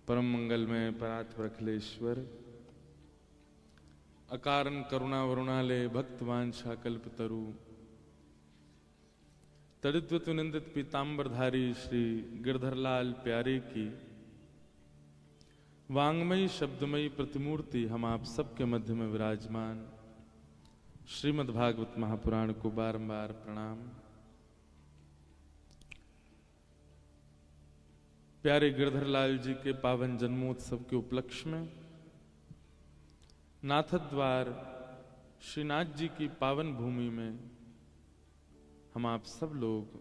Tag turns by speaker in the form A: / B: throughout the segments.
A: परम मंगलमय परात्पर अखिलेश्वर, अकारण करुणा वरुणालय भक्त वांछा कल्पतरु, तड़ित्व निंदित पीतांबरधारी श्री गिरधरलाल प्यारे की वांगमयी शब्दमयी प्रतिमूर्ति हम आप सबके मध्य में विराजमान श्रीमद्भागवत महापुराण को बारंबार प्रणाम। प्यारे गिरधरलाल जी के पावन जन्मोत्सव के उपलक्ष्य में नाथद्वार श्रीनाथ जी की पावन भूमि में हम आप सब लोग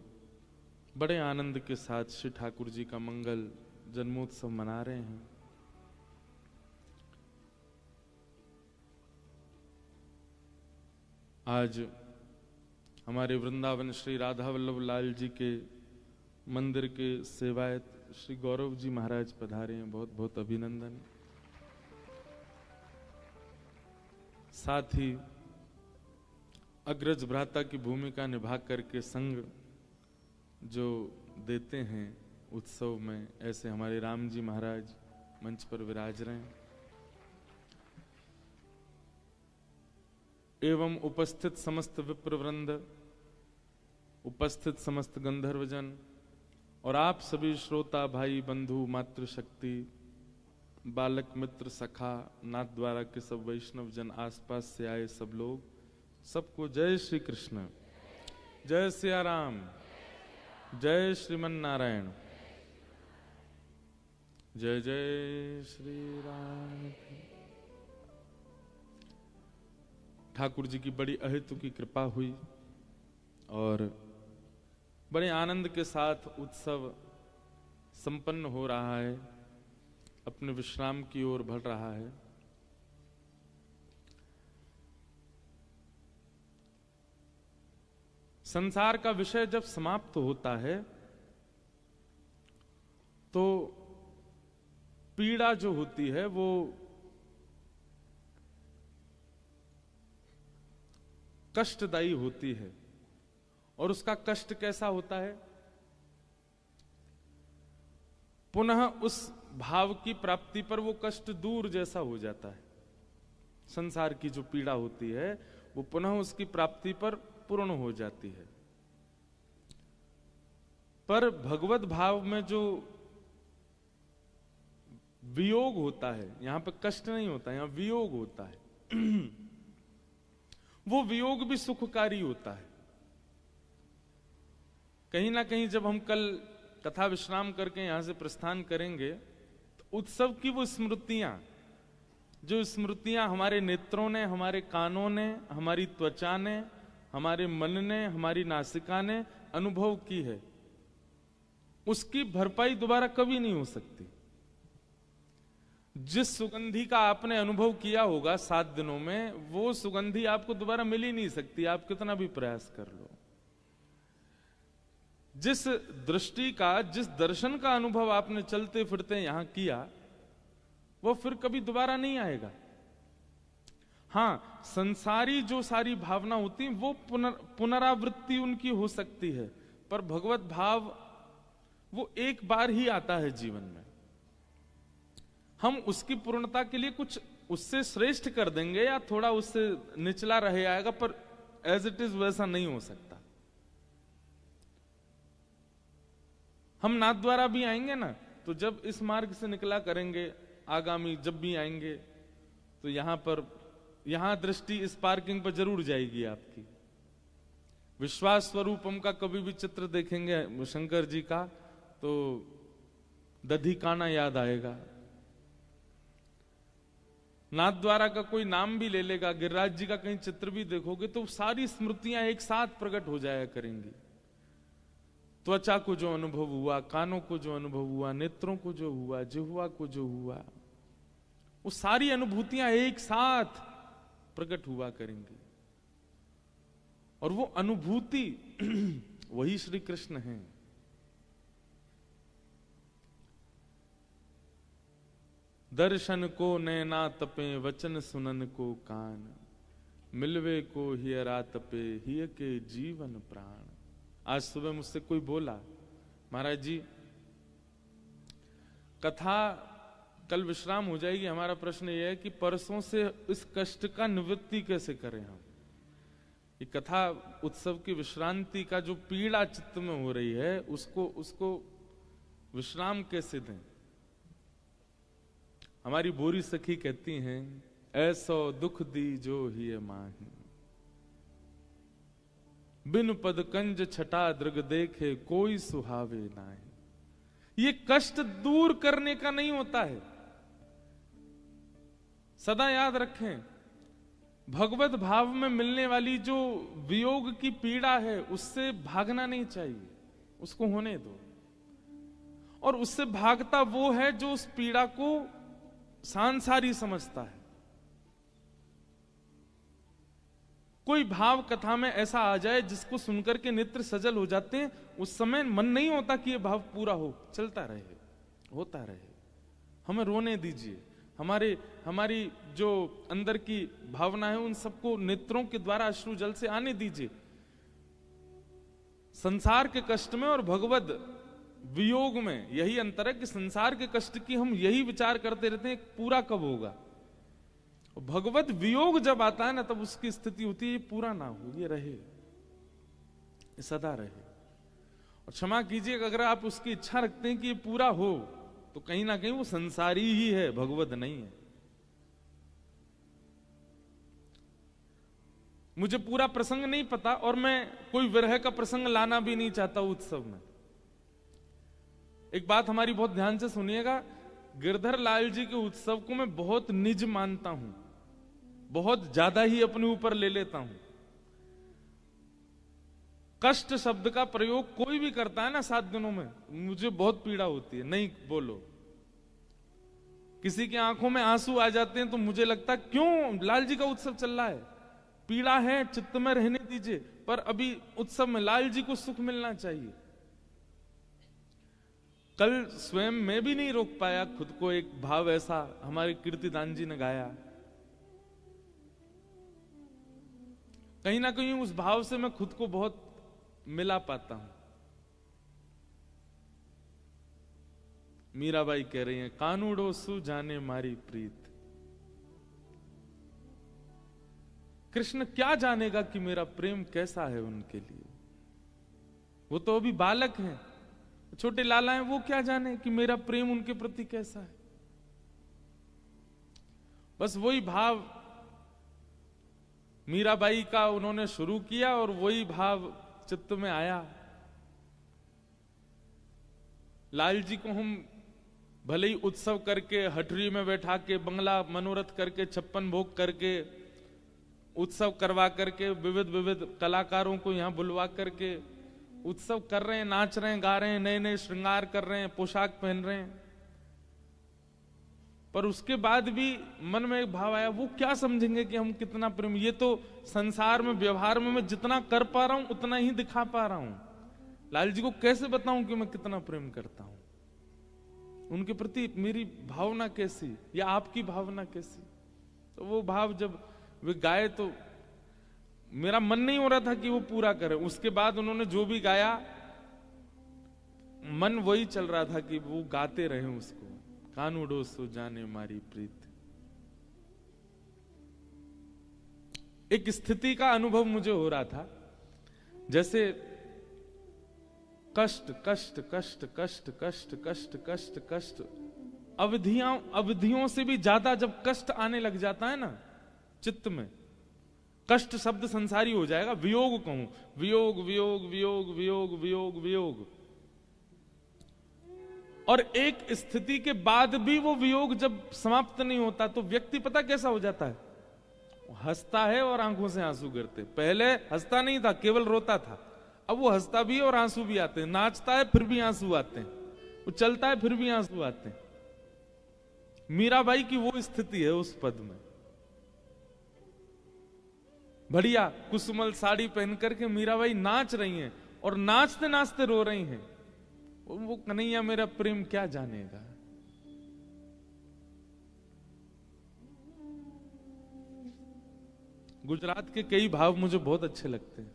A: बड़े आनंद के साथ श्री ठाकुर जी का मंगल जन्मोत्सव मना रहे हैं। आज हमारे वृंदावन श्री राधा वल्लभ लाल जी के मंदिर के सेवायत श्री गौरव जी महाराज पधारे हैं, बहुत बहुत अभिनंदन। साथ ही अग्रज भ्राता की भूमिका निभा करके संग जो देते हैं उत्सव में, ऐसे हमारे राम जी महाराज मंच पर विराज रहे हैं एवं उपस्थित समस्त विप्रवृंद, उपस्थित समस्त गंधर्वजन और आप सभी श्रोता भाई बंधु मातृशक्ति बालक मित्र सखा नाथ द्वारा के सब वैष्णव जन, आसपास से आए सब लोग, सबको जय श्री कृष्ण, जय सिया राम, जय श्रीमन नारायण, जय जय श्री राम। ठाकुर जी की बड़ी अहेतु की कृपा हुई और बड़े आनंद के साथ उत्सव संपन्न हो रहा है, अपने विश्राम की ओर बढ़ रहा है। संसार का विषय जब समाप्त होता है तो पीड़ा जो होती है वो कष्टदायी होती है। और उसका कष्ट कैसा होता है? पुनः उस भाव की प्राप्ति पर वो कष्ट दूर जैसा हो जाता है। संसार की जो पीड़ा होती है वो पुनः उसकी प्राप्ति पर पूर्ण हो जाती है। पर भगवत भाव में जो वियोग होता है, यहां पे कष्ट नहीं होता, यहां वियोग होता है वो वियोग भी सुखकारी होता है। कहीं ना कहीं जब हम कल कथा विश्राम करके यहां से प्रस्थान करेंगे तो उत्सव की वो स्मृतियां, जो स्मृतियां हमारे नेत्रों ने, हमारे कानों ने, हमारी त्वचा ने, हमारे मन ने, हमारी नासिका ने अनुभव की है, उसकी भरपाई दोबारा कभी नहीं हो सकती। जिस सुगंधी का आपने अनुभव किया होगा 7 दिनों में, वो सुगंधी आपको दोबारा मिल ही नहीं सकती, आप कितना भी प्रयास कर लो। जिस दृष्टि का, जिस दर्शन का अनुभव आपने चलते फिरते यहां किया, वो फिर कभी दोबारा नहीं आएगा। हां, संसारी जो सारी भावना होती वो पुनरावृत्ति उनकी हो सकती है, पर भगवत भाव वो एक बार ही आता है जीवन में। हम उसकी पूर्णता के लिए कुछ उससे श्रेष्ठ कर देंगे या थोड़ा उससे निचला रह आएगा, पर एज इट इज वैसा नहीं हो सकता। हम नाथ द्वारा भी आएंगे ना, तो जब इस मार्ग से निकला करेंगे, आगामी जब भी आएंगे तो यहां दृष्टि इस पार्किंग पर जरूर जाएगी आपकी। विश्वास स्वरूपम का कभी भी चित्र देखेंगे शंकर जी का तो दधी काना याद आएगा। नाथ द्वारा का कोई नाम भी ले लेगा, गिरिराज जी का कहीं चित्र भी देखोगे तो सारी स्मृतियां एक साथ प्रकट हो जाया करेंगी। त्वचा को जो अनुभव हुआ, कानों को जो अनुभव हुआ, नेत्रों को जो हुआ, जिह्वा को जो हुआ, वो सारी अनुभूतियां एक साथ प्रकट हुआ करेंगी। और वो अनुभूति वही श्री कृष्ण है। दर्शन को नैना तपे, वचन सुनन को कान, मिलवे को हियरा तपे, हिय के जीवन प्राण। आज सुबह मुझसे कोई बोला, महाराज जी कथा कल विश्राम हो जाएगी। हमारा प्रश्न यह है कि परसों से इस कष्ट का निवृत्ति कैसे करें हम। ये कथा उत्सव की विश्रांति का जो पीड़ा चित्त में हो रही है उसको विश्राम कैसे दें। हमारी बोरी सखी कहती हैं, ऐसो दुख दी जो ही माही, बिन पद कंज छटा दृग देखे कोई सुहावे नाहि। ये कष्ट दूर करने का नहीं होता है। सदा याद रखें, भगवत भाव में मिलने वाली जो वियोग की पीड़ा है उससे भागना नहीं चाहिए, उसको होने दो। और उससे भागता वो है जो उस पीड़ा को सांसारी समझता है। कोई भाव कथा में ऐसा आ जाए जिसको सुनकर के नेत्र सजल हो जाते हैं, उस समय मन नहीं होता कि ये भाव पूरा हो, चलता रहे, होता रहे। हमें रोने दीजिए, हमारी जो अंदर की भावना है उन सबको नेत्रों के द्वारा अश्रु जल से आने दीजिए। संसार के कष्ट में और भगवत वियोग में यही अंतर है कि संसार के कष्ट की हम यही विचार करते रहते हैं पूरा कब होगा। भगवत वियोग जब आता है ना, तब उसकी स्थिति होती है ये पूरा ना हो, ये रहे, ये सदा रहे। और क्षमा कीजिए अगर आप उसकी इच्छा रखते हैं कि ये पूरा हो, तो कहीं ना कहीं वो संसारी ही है, भगवत नहीं है। मुझे पूरा प्रसंग नहीं पता और मैं कोई विरह का प्रसंग लाना भी नहीं चाहता उत्सव में। एक बात हमारी बहुत ध्यान से सुनिएगा, गिरधर लाल जी के उत्सव को मैं बहुत निज मानता हूं, बहुत ज्यादा ही अपने ऊपर ले लेता हूं। कष्ट शब्द का प्रयोग कोई भी करता है ना 7 दिनों में, मुझे बहुत पीड़ा होती है। नहीं बोलो, किसी की आंखों में आंसू आ जाते हैं तो मुझे लगता है क्यों, लाल जी का उत्सव चल रहा है, पीड़ा है, चित्त में रहने दीजिए। पर अभी उत्सव में लाल जी को सुख मिलना चाहिए। कल स्वयं मैं भी नहीं रोक पाया खुद को, एक भाव ऐसा हमारे कीर्तिदान जी ने गाया, कहीं ना कहीं उस भाव से मैं खुद को बहुत मिला पाता हूं। मीराबाई कह रही हैं, कानूड़ो सु जाने मारी प्रीत। कृष्ण क्या जानेगा कि मेरा प्रेम कैसा है उनके लिए। वो तो अभी बालक हैं, छोटे लाला हैं, वो क्या जाने कि मेरा प्रेम उनके प्रति कैसा है। बस वही भाव मीराबाई का उन्होंने शुरू किया और वही भाव चित्त में आया। लाल जी को हम भले ही उत्सव करके, हटरी में बैठा के, बंगला मनोरथ करके, 56 भोग करके, उत्सव करवा करके, विविध कलाकारों को यहां बुलवा करके उत्सव कर रहे हैं, नाच रहे हैं, गा रहे हैं, नए नए श्रृंगार कर रहे हैं, पोशाक पहन रहे हैं, पर उसके बाद भी मन में एक भाव आया, वो क्या समझेंगे कि हम कितना प्रेम। ये तो संसार में व्यवहार में मैं जितना कर पा रहा हूं उतना ही दिखा पा रहा हूं, लाल जी को कैसे बताऊं कि मैं कितना प्रेम करता हूं, उनके प्रति मेरी भावना कैसी या आपकी भावना कैसी। तो वो भाव जब वे गाए तो मेरा मन नहीं हो रहा था कि वो पूरा करें। उसके बाद उन्होंने जो भी गाया, मन वही चल रहा था कि वो गाते रहे उसको, कानूड़ो सो जाने मारी प्रीत। एक स्थिति का अनुभव मुझे हो रहा था, जैसे कष्ट कष्ट कष्ट कष्ट कष्ट कष्ट कष्ट कष्ट, अवधियों से भी ज्यादा जब कष्ट आने लग जाता है ना चित्त में, कष्ट शब्द संसारी हो जाएगा, वियोग कहूं, वियोग वियोग वियोग वियोग वियोग वियोग। और एक स्थिति के बाद भी वो वियोग जब समाप्त नहीं होता तो व्यक्ति पता कैसा हो जाता है, हंसता है और आंखों से आंसू गिरते। पहले हंसता नहीं था, केवल रोता था, अब वो हंसता भी है और आंसू भी आते हैं, नाचता है फिर भी आंसू आते हैं, वो चलता है फिर भी आंसू आते हैं। मीराबाई की वो स्थिति है उस पद में। बढ़िया कुसुमल साड़ी पहन करके मीराबाई नाच रही हैं और नाचते नाचते रो रही हैं। वो कन्हैया मेरा प्रेम क्या जानेगा। गुजरात के कई भाव मुझे बहुत अच्छे लगते हैं।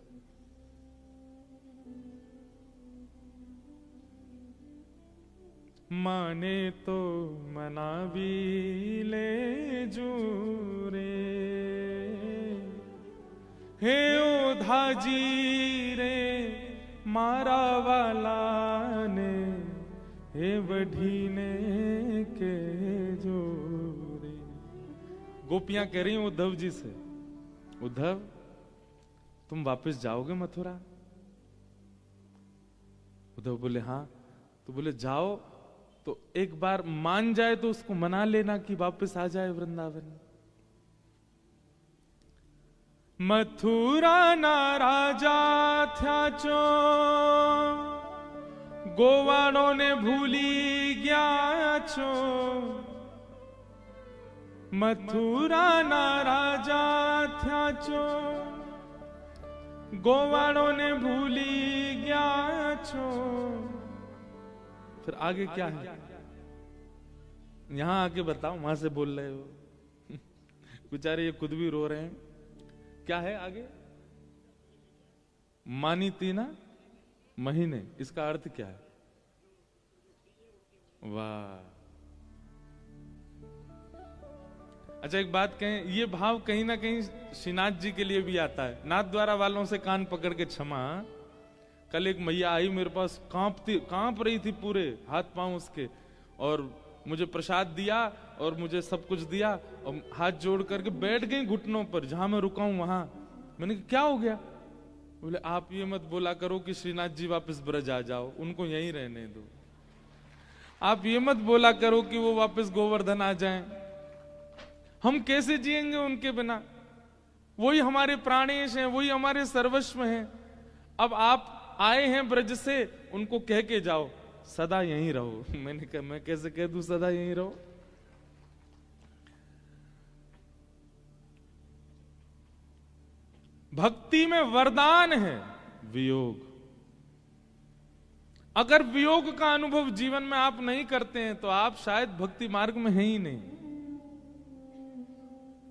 A: माने तो मना भी ले जूरे, हे ओधा जी रे मारा वाला ने, हे बढ़ीने के जोरे। गोपियां कह रही उद्धव जी से, उद्धव तुम वापस जाओगे मथुरा? उद्धव बोले हाँ। तो बोले जाओ तो एक बार मान जाए तो उसको मना लेना कि वापस आ जाए वृंदावन। मथुरा ना राजा थया चो, गोवाड़ों ने भूली गया छो। मथुरा ना राजा थया चो, गोवाड़ों ने भूली गया छो। फिर आगे क्या है यहां आके बताओ, वहां से बोल रहे हो बेचारे ये खुद भी रो रहे हैं। क्या है आगे? मानी तीना महीने, इसका अर्थ क्या है? वाह। अच्छा एक बात कहें, ये भाव कहीं ना कहीं श्रीनाथ जी के लिए भी आता है। नाथ द्वारा वालों से कान पकड़ के क्षमा। कल एक मैया आई मेरे पास, कांप रही थी पूरे हाथ पांव उसके, और मुझे प्रसाद दिया और मुझे सब कुछ दिया और हाथ जोड़ करके बैठ गई घुटनों पर जहां मैं रुका हूं वहां। मैंने कहा क्या हो गया? बोले आप ये मत बोला करो कि श्रीनाथ जी वापस ब्रज आ जाओ, उनको यहीं रहने दो। आप ये मत बोला करो कि वो वापस गोवर्धन आ जाएं। हम कैसे जिएंगे उनके बिना? वही हमारे प्राणेश हैं, वही हमारे सर्वस्व हैं। अब आप आए हैं ब्रज से, उनको कह के जाओ सदा यहीं रहो। मैंने कहा मैं कैसे कह दूं सदा यहीं रहो? भक्ति में वरदान है वियोग। अगर वियोग का अनुभव जीवन में आप नहीं करते हैं तो आप शायद भक्ति मार्ग में हैं ही नहीं।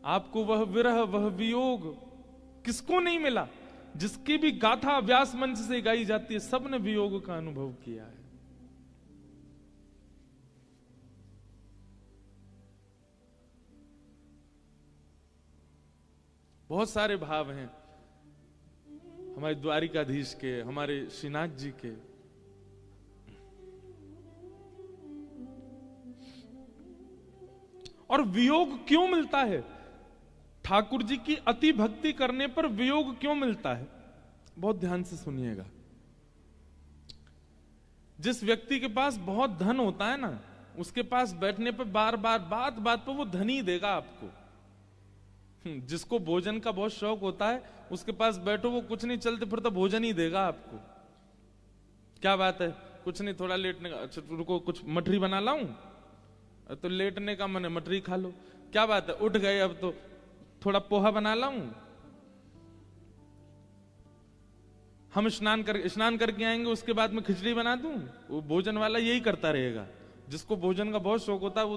A: आपको वह विरह, वह वियोग किसको नहीं मिला? जिसकी भी गाथा व्यास मंच से गाई जाती है, सबने वियोग का अनुभव किया है। बहुत सारे भाव हैं हमारे द्वारिकाधीश के, हमारे श्रीनाथ जी के। और वियोग क्यों मिलता है? ठाकुर जी की अति भक्ति करने पर वियोग क्यों मिलता है? बहुत ध्यान से सुनिएगा। जिस व्यक्ति के पास बहुत धन होता है ना, उसके पास बैठने पर बार बार बात बात पर वो धन ही देगा आपको। जिसको भोजन का बहुत शौक होता है, उसके पास बैठो वो कुछ नहीं चलते फिर तो भोजन ही देगा आपको। क्या बात है? कुछ नहीं, थोड़ा लेटने का, अच्छा रुको कुछ मठरी बना लाऊं, तो लेटने का मन है मठरी खा लो। क्या बात है, उठ गए अब तो थोड़ा पोहा बना लाऊं। हम स्नान करके आएंगे, उसके बाद में खिचड़ी बना दूं। वो भोजन वाला यही करता रहेगा। जिसको भोजन का बहुत शौक होता है वो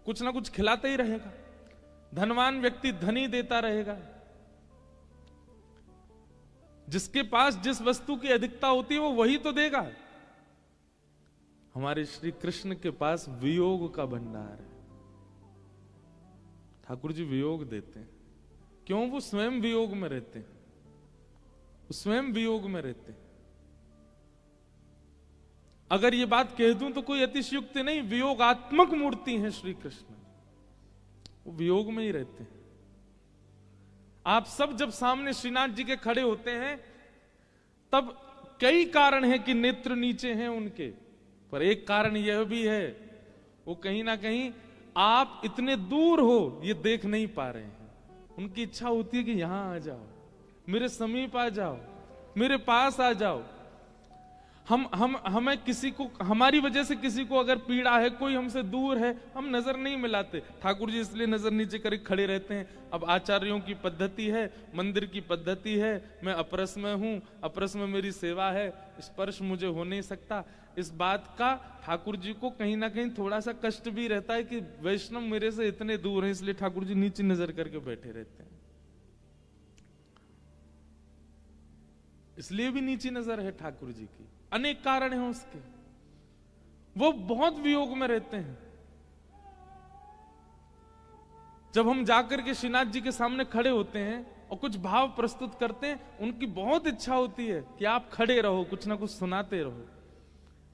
A: कुछ ना कुछ खिलाता ही रहेगा। धनवान व्यक्ति धन ही देता रहेगा। जिसके पास जिस वस्तु की अधिकता होती है वो वही तो देगा। हमारे श्री कृष्ण के पास वियोग का भंडार है। ठाकुर जी वियोग देते हैं। क्यों? वो स्वयं वियोग में रहते हैं, स्वयं वियोग में रहते हैं। अगर ये बात कह दूं तो कोई अतिशयुक्ति नहीं, वियोगात्मक मूर्ति है श्री कृष्ण, वो वियोग में ही रहते हैं। आप सब जब सामने श्रीनाथ जी के खड़े होते हैं तब कई कारण है कि नेत्र नीचे हैं उनके, पर एक कारण यह भी है वो कहीं ना कहीं आप इतने दूर हो ये देख नहीं पा रहे हैं। उनकी इच्छा होती है कि यहां आ जाओ, मेरे समीप आ जाओ, मेरे पास आ जाओ। हमें किसी को, हमारी वजह से किसी को अगर पीड़ा है, कोई हमसे दूर है, हम नजर नहीं मिलाते। ठाकुर जी इसलिए नजर नीचे करके खड़े रहते हैं। अब आचार्यों की पद्धति है, मंदिर की पद्धति है, मैं अपरस में हूं, अपरस में मेरी सेवा है, स्पर्श मुझे हो नहीं सकता। इस बात का ठाकुर जी को कहीं ना कहीं थोड़ा सा कष्ट भी रहता है कि वैष्णव मेरे से इतने दूर हैं, इसलिए ठाकुर जी नीचे नजर करके बैठे रहते हैं। इसलिए भी नीची नजर है ठाकुर जी की, अनेक कारण हैं उसके। वो बहुत वियोग में रहते हैं। जब हम जाकर के श्रीनाथ जी के सामने खड़े होते हैं और कुछ भाव प्रस्तुत करते हैं, उनकी बहुत इच्छा होती है कि आप खड़े रहो, कुछ ना कुछ सुनाते रहो,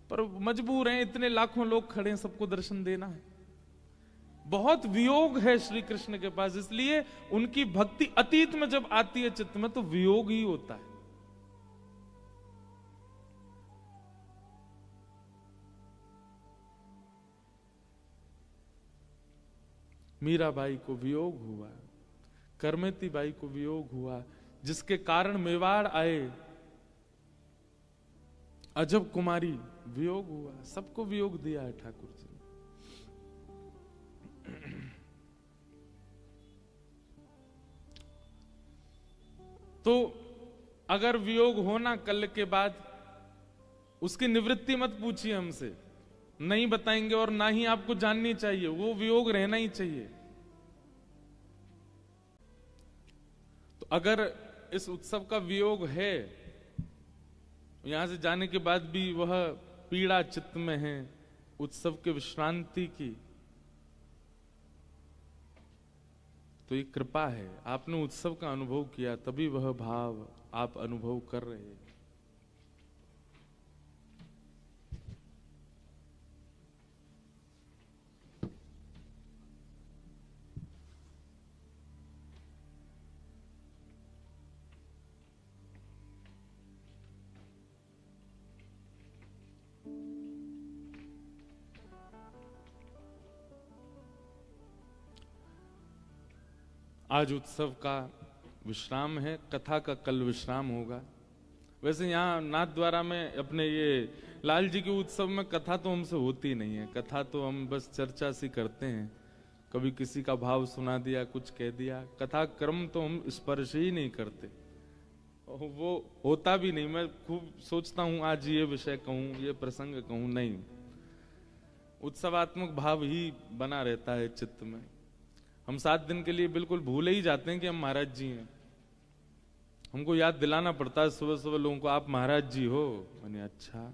A: पर मजबूर हैं, इतने लाखों लोग खड़े हैं, सबको दर्शन देना है। बहुत वियोग है श्री कृष्ण के पास, इसलिए उनकी भक्ति अतीत में जब आती है चित्त में तो वियोग ही होता है। मीराबाई को वियोग हुआ, करमेती बाई को वियोग हुआ, जिसके कारण मेवाड़ आए अजब कुमारी वियोग हुआ, सबको वियोग दिया है ठाकुर जी। तो अगर वियोग होना कल के बाद, उसकी निवृत्ति मत पूछिए हमसे, नहीं बताएंगे और ना ही आपको जाननी चाहिए, वो वियोग रहना ही चाहिए। तो अगर इस उत्सव का वियोग है, यहां से जाने के बाद भी वह पीड़ा चित्त में है उत्सव के विश्रांति की, तो ये कृपा है, आपने उत्सव का अनुभव किया, तभी वह भाव आप अनुभव कर रहे हैं। आज उत्सव का विश्राम है, कथा का कल विश्राम होगा। वैसे यहाँ नाथ द्वारा में अपने ये लाल जी के उत्सव में कथा तो हमसे होती नहीं है, कथा तो हम बस चर्चा सी करते हैं, कभी किसी का भाव सुना दिया, कुछ कह दिया, कथा क्रम तो हम स्पर्श ही नहीं करते, वो होता भी नहीं। मैं खूब सोचता हूँ आज ये विषय कहूँ, ये प्रसंग कहूँ, नहीं, उत्सवात्मक भाव ही बना रहता है चित्त में। हम 7 दिन के लिए बिल्कुल भूल ही जाते हैं कि हम महाराज जी हैं। हमको याद दिलाना पड़ता है सुबह सुबह लोगों को, आप महाराज जी हो। मैंने अच्छा,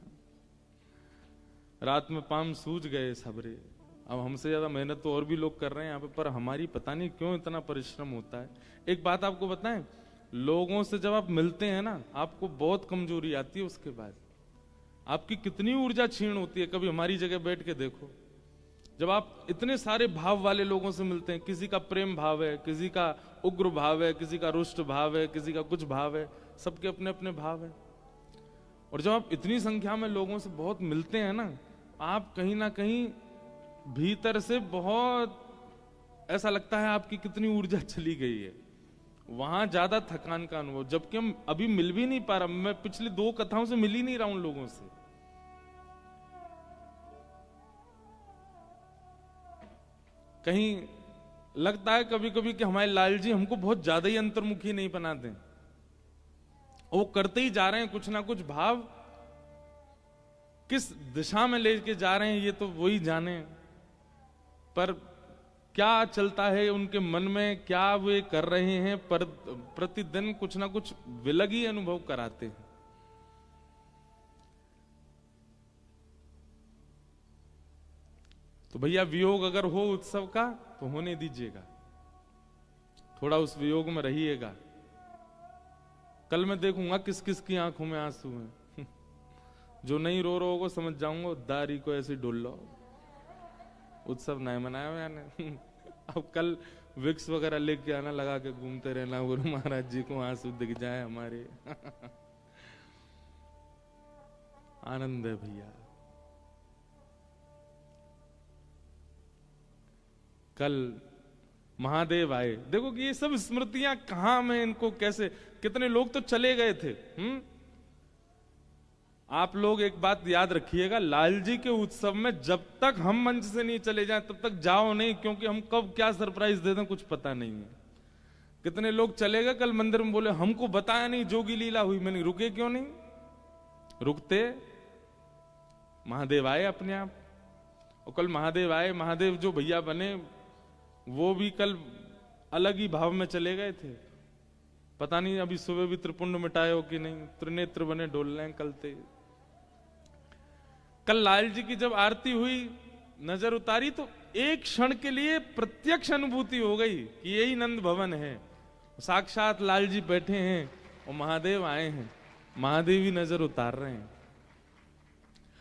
A: रात में पाम सूझ गए सबरे। अब हमसे ज्यादा मेहनत तो और भी लोग कर रहे हैं यहाँ पे, पर हमारी पता नहीं क्यों इतना परिश्रम होता है। एक बात आपको बताएं, लोगों से जब आप मिलते हैं ना, आपको बहुत कमजोरी आती है, उसके बाद आपकी कितनी ऊर्जा क्षीण होती है। कभी हमारी जगह बैठ के देखो, जब आप इतने सारे भाव वाले लोगों से मिलते हैं, किसी का प्रेम भाव है, किसी का उग्र भाव है, किसी का रुष्ट भाव है, किसी का कुछ भाव है, सबके अपने अपने भाव है। और जब आप इतनी संख्या में लोगों से बहुत मिलते हैं ना, आप कहीं ना कहीं भीतर से बहुत ऐसा लगता है आपकी कितनी ऊर्जा चली गई है, वहां ज्यादा थकान का अनुभव। जबकि हम अभी मिल भी नहीं पा रहा, मैं पिछली 2 कथाओं से मिल ही नहीं रहा हूं लोगों से। कहीं लगता है कभी कभी कि हमारे लाल जी हमको बहुत ज्यादा ही अंतर्मुखी नहीं बनाते, वो करते ही जा रहे हैं कुछ ना कुछ भाव, किस दिशा में लेके जा रहे हैं ये तो वही जाने, पर क्या चलता है उनके मन में, क्या वे कर रहे हैं, पर प्रतिदिन कुछ ना कुछ विलग ही अनुभव कराते हैं। तो भैया वियोग अगर हो उत्सव का तो होने दीजिएगा, थोड़ा उस वियोग में रहिएगा। कल मैं देखूंगा किस किस की आंखों में आंसू हैं। जो नहीं रो रहा होगा समझ जाऊंगा दारी को ऐसे डोल लो, उत्सव नहीं मनाया मैंने। अब कल विक्स वगैरह लेके आना, लगा के घूमते रहना, गुरु महाराज जी को आंसू दिख जाए हमारे। आनंद है भैया। कल महादेव आए, देखो कि ये सब स्मृतियां कहां में, इनको कैसे, कितने लोग तो चले गए थे। आप लोग एक बात याद रखिएगा, लाल जी के उत्सव में जब तक हम मंच से नहीं चले जाएं तब तक जाओ नहीं, क्योंकि हम कब क्या सरप्राइज दे दें कुछ पता नहीं है। कितने लोग चले गए कल मंदिर में, बोले हमको बताया नहीं जोगी लीला हुई। मैंने रुके क्यों नहीं, रुकते, महादेव आए अपने आप। और कल महादेव आए, महादेव जो भैया बने वो भी कल अलग ही भाव में चले गए थे। पता नहीं अभी सुबह भी त्रिपुंड मिटाए हो कि नहीं, त्रिनेत्र बने डोल रहे हैं कल ते। कल लाल जी की जब आरती हुई, नजर उतारी तो एक क्षण के लिए प्रत्यक्ष अनुभूति हो गई कि यही नंद भवन है, साक्षात लाल जी बैठे हैं और महादेव आए हैं, महादेव ही नजर उतार रहे हैं।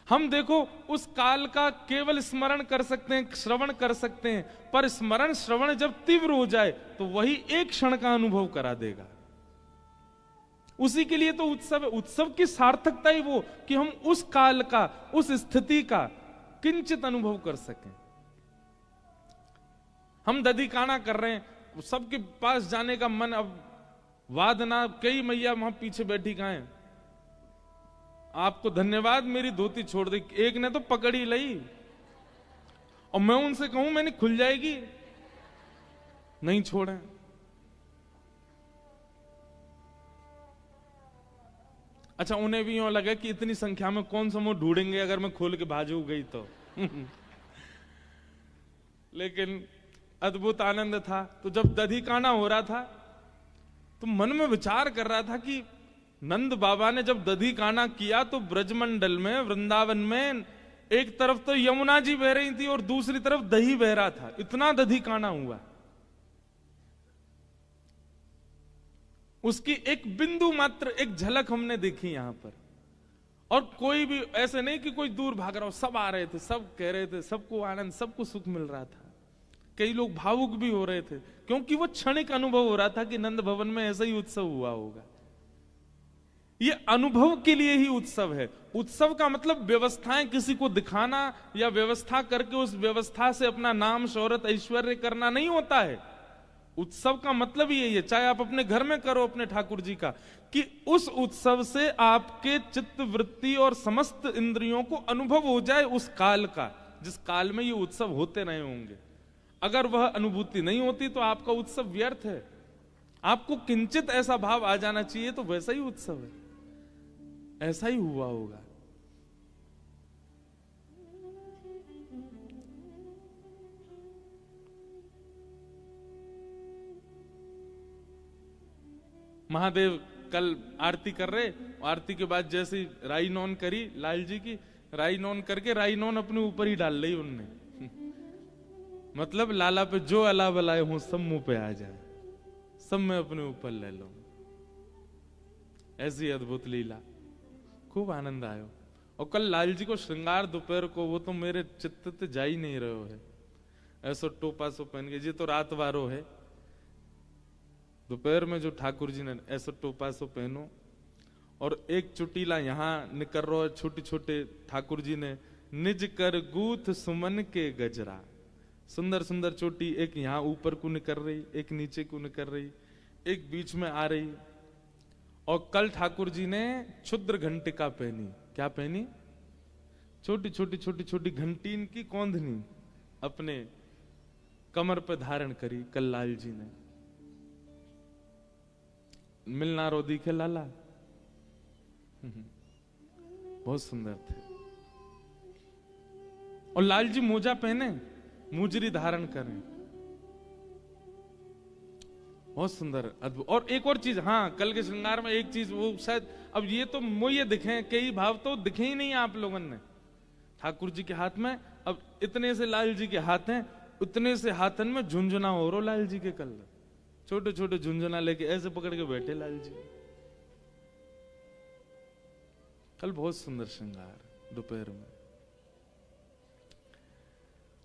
A: हम देखो उस काल का केवल स्मरण कर सकते हैं, श्रवण कर सकते हैं, पर स्मरण श्रवण जब तीव्र हो जाए तो वही एक क्षण का अनुभव करा देगा। उसी के लिए तो उत्सव है। उत्सव की सार्थकता ही वो कि हम उस काल का, उस स्थिति का किंचित अनुभव कर सकें। हम दधिकाना कर रहे हैं, सबके पास जाने का मन, अब वादना, कई मैया वहां पीछे बैठी कहां है, आपको धन्यवाद मेरी धोती छोड़ दी, एक ने तो पकड़ ही ली, और मैं उनसे कहूं मैंने खुल जाएगी, नहीं छोड़े। अच्छा, उन्हें भी यूं लगा कि इतनी संख्या में कौन सा मुंह ढूंढेंगे अगर मैं खोल के भाजू गई तो। लेकिन अद्भुत आनंद था। तो जब दधिकाना हो रहा था तो मन में विचार कर रहा था कि नंद बाबा ने जब दधिकाना किया तो ब्रजमंडल में, वृंदावन में एक तरफ तो यमुना जी बह रही थी और दूसरी तरफ दही बह रहा था, इतना दधिकाना हुआ। उसकी एक बिंदु मात्र, एक झलक हमने देखी यहां पर। और कोई भी ऐसे नहीं कि कोई दूर भाग रहा हो, सब आ रहे थे, सब कह रहे थे, सबको आनंद, सबको सुख मिल रहा था। कई लोग भावुक भी हो रहे थे क्योंकि वो क्षणिक अनुभव हो रहा था कि नंद भवन में ऐसा ही उत्सव हुआ होगा। ये अनुभव के लिए ही उत्सव है। उत्सव का मतलब व्यवस्थाएं किसी को दिखाना या व्यवस्था करके उस व्यवस्था से अपना नाम, शोहरत, ऐश्वर्य करना नहीं होता है। उत्सव का मतलब ही यही है, चाहे आप अपने घर में करो अपने ठाकुर जी का, कि उस उत्सव से आपके चित्त वृत्ति और समस्त इंद्रियों को अनुभव हो जाए उस काल का, जिस काल में ये उत्सव होते रहे होंगे। अगर वह अनुभूति नहीं होती तो आपका उत्सव व्यर्थ है। आपको किंचित ऐसा भाव आ जाना चाहिए तो वैसा ही उत्सव है, ऐसा ही हुआ होगा। महादेव कल आरती कर रहे, आरती के बाद जैसे राई नौन करी लाल जी की, राई नौन करके राई नौन अपने ऊपर ही डाल ली उनने। मतलब लाला पे जो अला बलाए हो सब मुंह पे आ जाए, सब मैं अपने ऊपर ले लो। ऐसी अद्भुत लीला, खूब आनंद आयो। और कल लाल जी को श्रृंगार दोपहर को, वो तो मेरे चित्त ते जा ही नहीं रहो है। ऐसो टोपा सो पहन के, जी तो रात वारो है, दोपहर में जो ठाकुर जी ने ऐसा टोपा सो पहनो, और एक चुटीला यहां निकर रो, छोटे छोटे ठाकुर जी ने निज कर गूथ सुमन के गजरा, सुंदर सुंदर चोटी, एक यहां ऊपर को निकर रही, एक नीचे को निकर रही, एक बीच में आ रही। और कल ठाकुर जी ने क्षुद्र घंटिका पहनी। क्या पहनी? छोटी छोटी छोटी छोटी घंटी, इनकी कौंधनी अपने कमर पर धारण करी कल लाल जी ने। मिलना रो दिखे लाला, बहुत सुंदर थे। और लाल जी मोजा पहने, मुजरी धारण करें, बहुत सुंदर, अद्भुत। और एक और चीज, हाँ, कल के श्रृंगार में एक चीज, वो शायद अब ये तो मुझे दिखे, कई भाव तो दिखे ही नहीं आप लोगों ने। ठाकुर जी के हाथ में अब इतने से लाल जी के हाथ हैं, उतने से हाथन में झुंझुना हो रो लाल जी के, कल छोटे छोटे झुंझुना लेके ऐसे पकड़ के बैठे लाल जी। कल बहुत सुंदर श्रृंगार दोपहर में।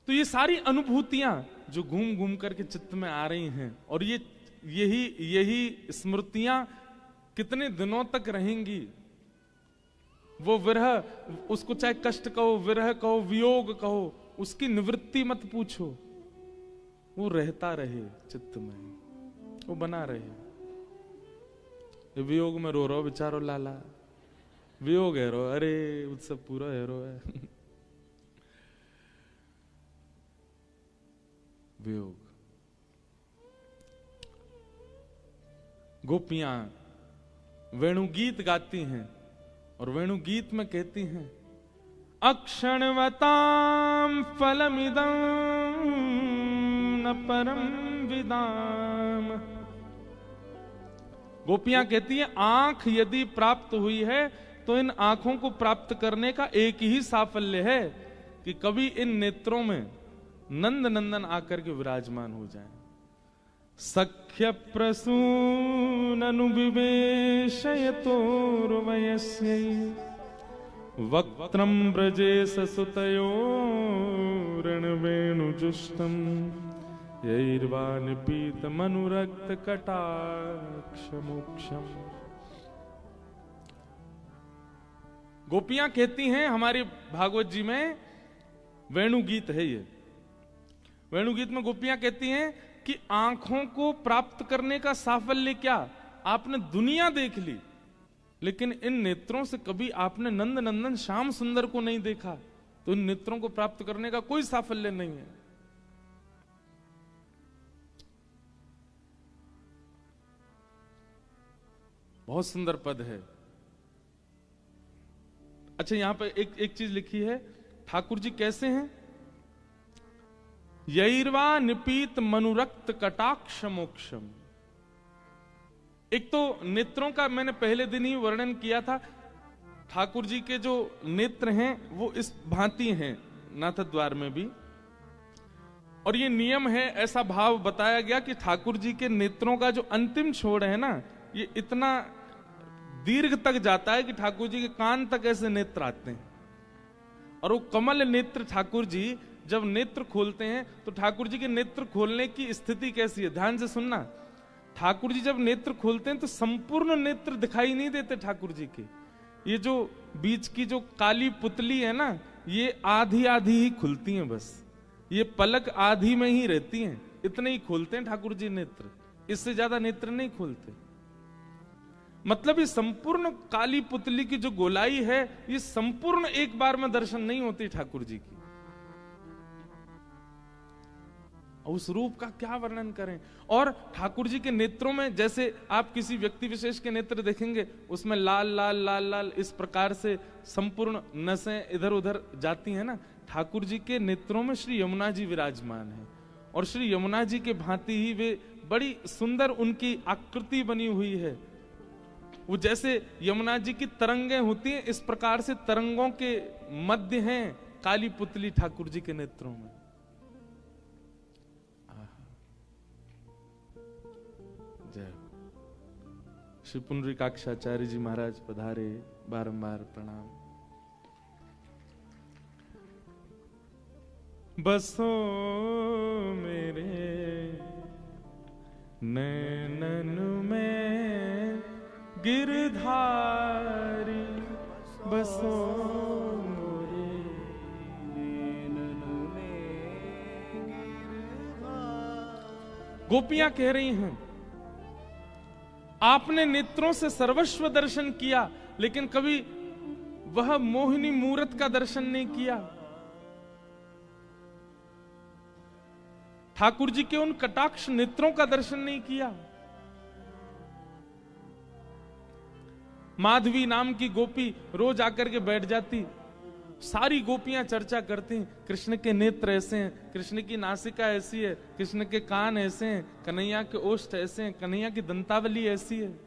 A: तो ये सारी अनुभूतियां जो घूम घूम करके चित्त में आ रही हैं, और यही स्मृतियां कितने दिनों तक रहेंगी। वो विरह, उसको चाहे कष्ट कहो, विरह कहो, वियोग कहो, उसकी निवृत्ति मत पूछो, वो रहता रहे चित्त में, वो बना रहे। वियोग में रो बेचारो लाला, वियोग है रो, अरे उत्सव पूरा है रो है। वियोग। गोपियां वेणु गीत गाती हैं, और वेणु गीत में कहती हैं, अक्षणवताम फलमिदं न परम विदाम। गोपियां कहती हैं, आंख यदि प्राप्त हुई है तो इन आंखों को प्राप्त करने का एक ही साफल्य है कि कभी इन नेत्रों में नंद नंदन आकर के विराजमान हो जाए। सख्य प्रसून अनुविवेशयतोर्वयस्यै वक्त्रं व्रजेश सुतयोरणवेणुजुष्टम् यैर्वानिपीतमनुरक्त कटाक्षमोक्षम्। गोपियां कहती हैं, हमारे भागवत जी में वेणुगीत है ये, वेणुगीत में गोपियां कहती हैं कि आंखों को प्राप्त करने का साफल्य क्या, आपने दुनिया देख ली लेकिन इन नेत्रों से कभी आपने नंद नंदन श्याम सुंदर को नहीं देखा, तो इन नेत्रों को प्राप्त करने का कोई साफल्य नहीं है। बहुत सुंदर पद है। अच्छा, यहां पर एक चीज लिखी है, ठाकुर जी कैसे हैं? यैर्वा निपीत मनुरक्त कटाक्ष मोक्षम। एक तो नेत्रों का मैंने पहले दिन ही वर्णन किया था। ठाकुर जी के जो नेत्र हैं वो इस भांति हैं नाथ द्वार में भी, और ये नियम है, ऐसा भाव बताया गया कि ठाकुर जी के नेत्रों का जो अंतिम छोर है ना, ये इतना दीर्घ तक जाता है कि ठाकुर जी के कान तक ऐसे नेत्र आते हैं। और वो कमल नेत्र ठाकुर जी जब नेत्र खोलते हैं तो ठाकुर जी के नेत्र खोलने की स्थिति कैसी है, ध्यान से सुनना। ठाकुर जी जब नेत्र खोलते हैं तो संपूर्ण नेत्र दिखाई नहीं देते ठाकुर जी के। ये जो बीच की जो काली पुतली है ना, ये आधी आधी ही खुलती हैं, बस ये पलक आधी में ही रहती हैं, इतने ही खोलते हैं ठाकुर जी नेत्र, इससे ज्यादा नेत्र नहीं खोलते। मतलब ये संपूर्ण काली पुतली की जो गोलाई है, ये संपूर्ण एक बार में दर्शन नहीं होती ठाकुर जी की। उस रूप का क्या वर्णन करें। और ठाकुर जी के नेत्रों में, जैसे आप किसी व्यक्ति विशेष के नेत्र देखेंगे, उसमें लाल लाल लाल लाल इस प्रकार से संपूर्ण नसें इधर उधर जाती हैं ना, ठाकुर जी के नेत्रों में श्री यमुना जी विराजमान है। और श्री यमुना जी के भांति ही वे बड़ी सुंदर उनकी आकृति बनी हुई है। वो जैसे यमुना जी की तरंगें होती हैं, इस प्रकार से तरंगों के मध्य हैं काली पुतली ठाकुर जी के नेत्रों में। जय श्री पुंडरीकाक्षाचार्य जी महाराज पधारे, बारंबार प्रणाम। बसो मेरे नैनन में गिरधारी, बसो मोरे नैनन में गिरधारी। गोपियां कह रही हैं, आपने नेत्रों से सर्वस्व दर्शन किया लेकिन कभी वह मोहिनी मूरत का दर्शन नहीं किया। ठाकुर जी के उन कटाक्ष नेत्रों का दर्शन नहीं किया। माधवी नाम की गोपी रोज आकर के बैठ जाती, सारी गोपियां चर्चा करती, कृष्ण के नेत्र ऐसे हैं, कृष्ण की नासिका ऐसी है, कृष्ण के कान ऐसे हैं, कन्हैया के ओष्ठ ऐसे हैं, कन्हैया की दंतावली ऐसी है।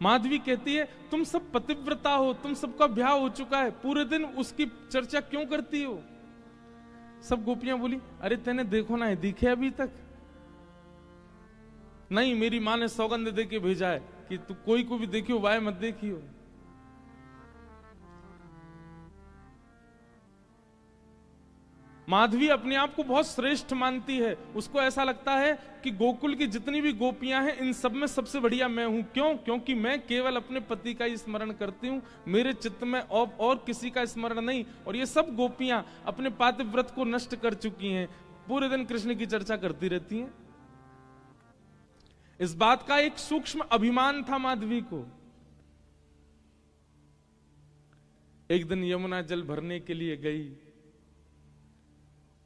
A: माधवी कहती है, तुम सब पतिव्रता हो, तुम सबका ब्याह हो चुका है, पूरे दिन उसकी चर्चा क्यों करती हो? सब गोपियां बोली, अरे तेने देखो ना है, दिखे अभी तक? नहीं, मेरी मां ने सौगंध दे के भेजा है कि तू कोई को भी देखियो, वाय मत देखियो। माधवी अपने आप को बहुत श्रेष्ठ मानती है। उसको ऐसा लगता है कि गोकुल की जितनी भी गोपियां हैं, इन सब में सबसे बढ़िया मैं हूं। क्यों? क्योंकि मैं केवल अपने पति का ही स्मरण करती हूं, मेरे चित्त में और किसी का स्मरण नहीं। और ये सब गोपियां अपने पातिव्रत को नष्ट कर चुकी हैं, पूरे दिन कृष्ण की चर्चा करती रहती हैं। इस बात का एक सूक्ष्म अभिमान था माधवी को। एक दिन यमुना जल भरने के लिए गई,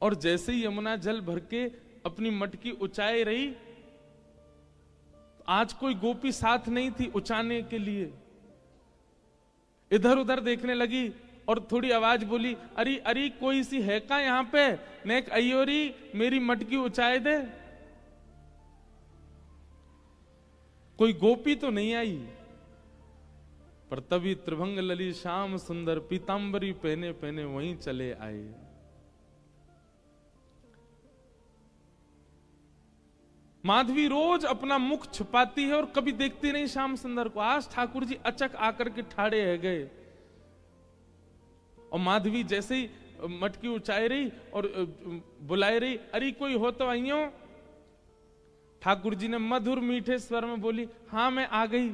A: और जैसे ही यमुना जल भर के अपनी मटकी उचाए रही, आज कोई गोपी साथ नहीं थी उचाने के लिए। इधर उधर देखने लगी, और थोड़ी आवाज बोली, अरे अरे कोई सी है का यहाँ पे, नेक अयोरी मेरी मटकी उचाए दे। कोई गोपी तो नहीं आई, पर तभी त्रिभंग लली श्याम सुंदर पीतांबरी पहने पहने वहीं चले आए। माधवी रोज अपना मुख छुपाती है और कभी देखती नहीं श्याम सुंदर को। आज ठाकुर जी अचक आकर के ठाड़े है गए और माधवी जैसे ही मटकी उचाई रही और बुलाई रही, अरे कोई हो तो आइयो। ठाकुर जी ने मधुर मीठे स्वर में बोली, हां मैं आ गई।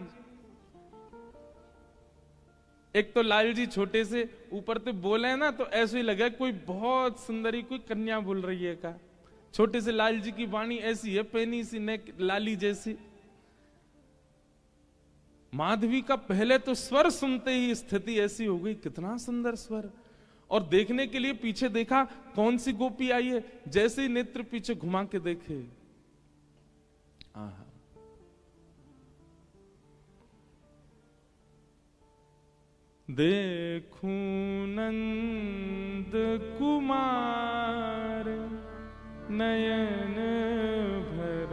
A: एक तो लाल जी छोटे से ऊपर से बोले ना तो ऐसे ही लगा कोई बहुत सुंदरी कोई कन्या बोल रही है का। छोटे से लाल जी की वाणी ऐसी है, पेनी सी नेक लाली जैसी। माधवी का पहले तो स्वर सुनते ही स्थिति ऐसी हो गई, कितना सुंदर स्वर। और देखने के लिए पीछे देखा कौन सी गोपी आई है, जैसे ही नेत्र पीछे घुमा के देखे, आहा देखूं नंद कुमार नयन भर,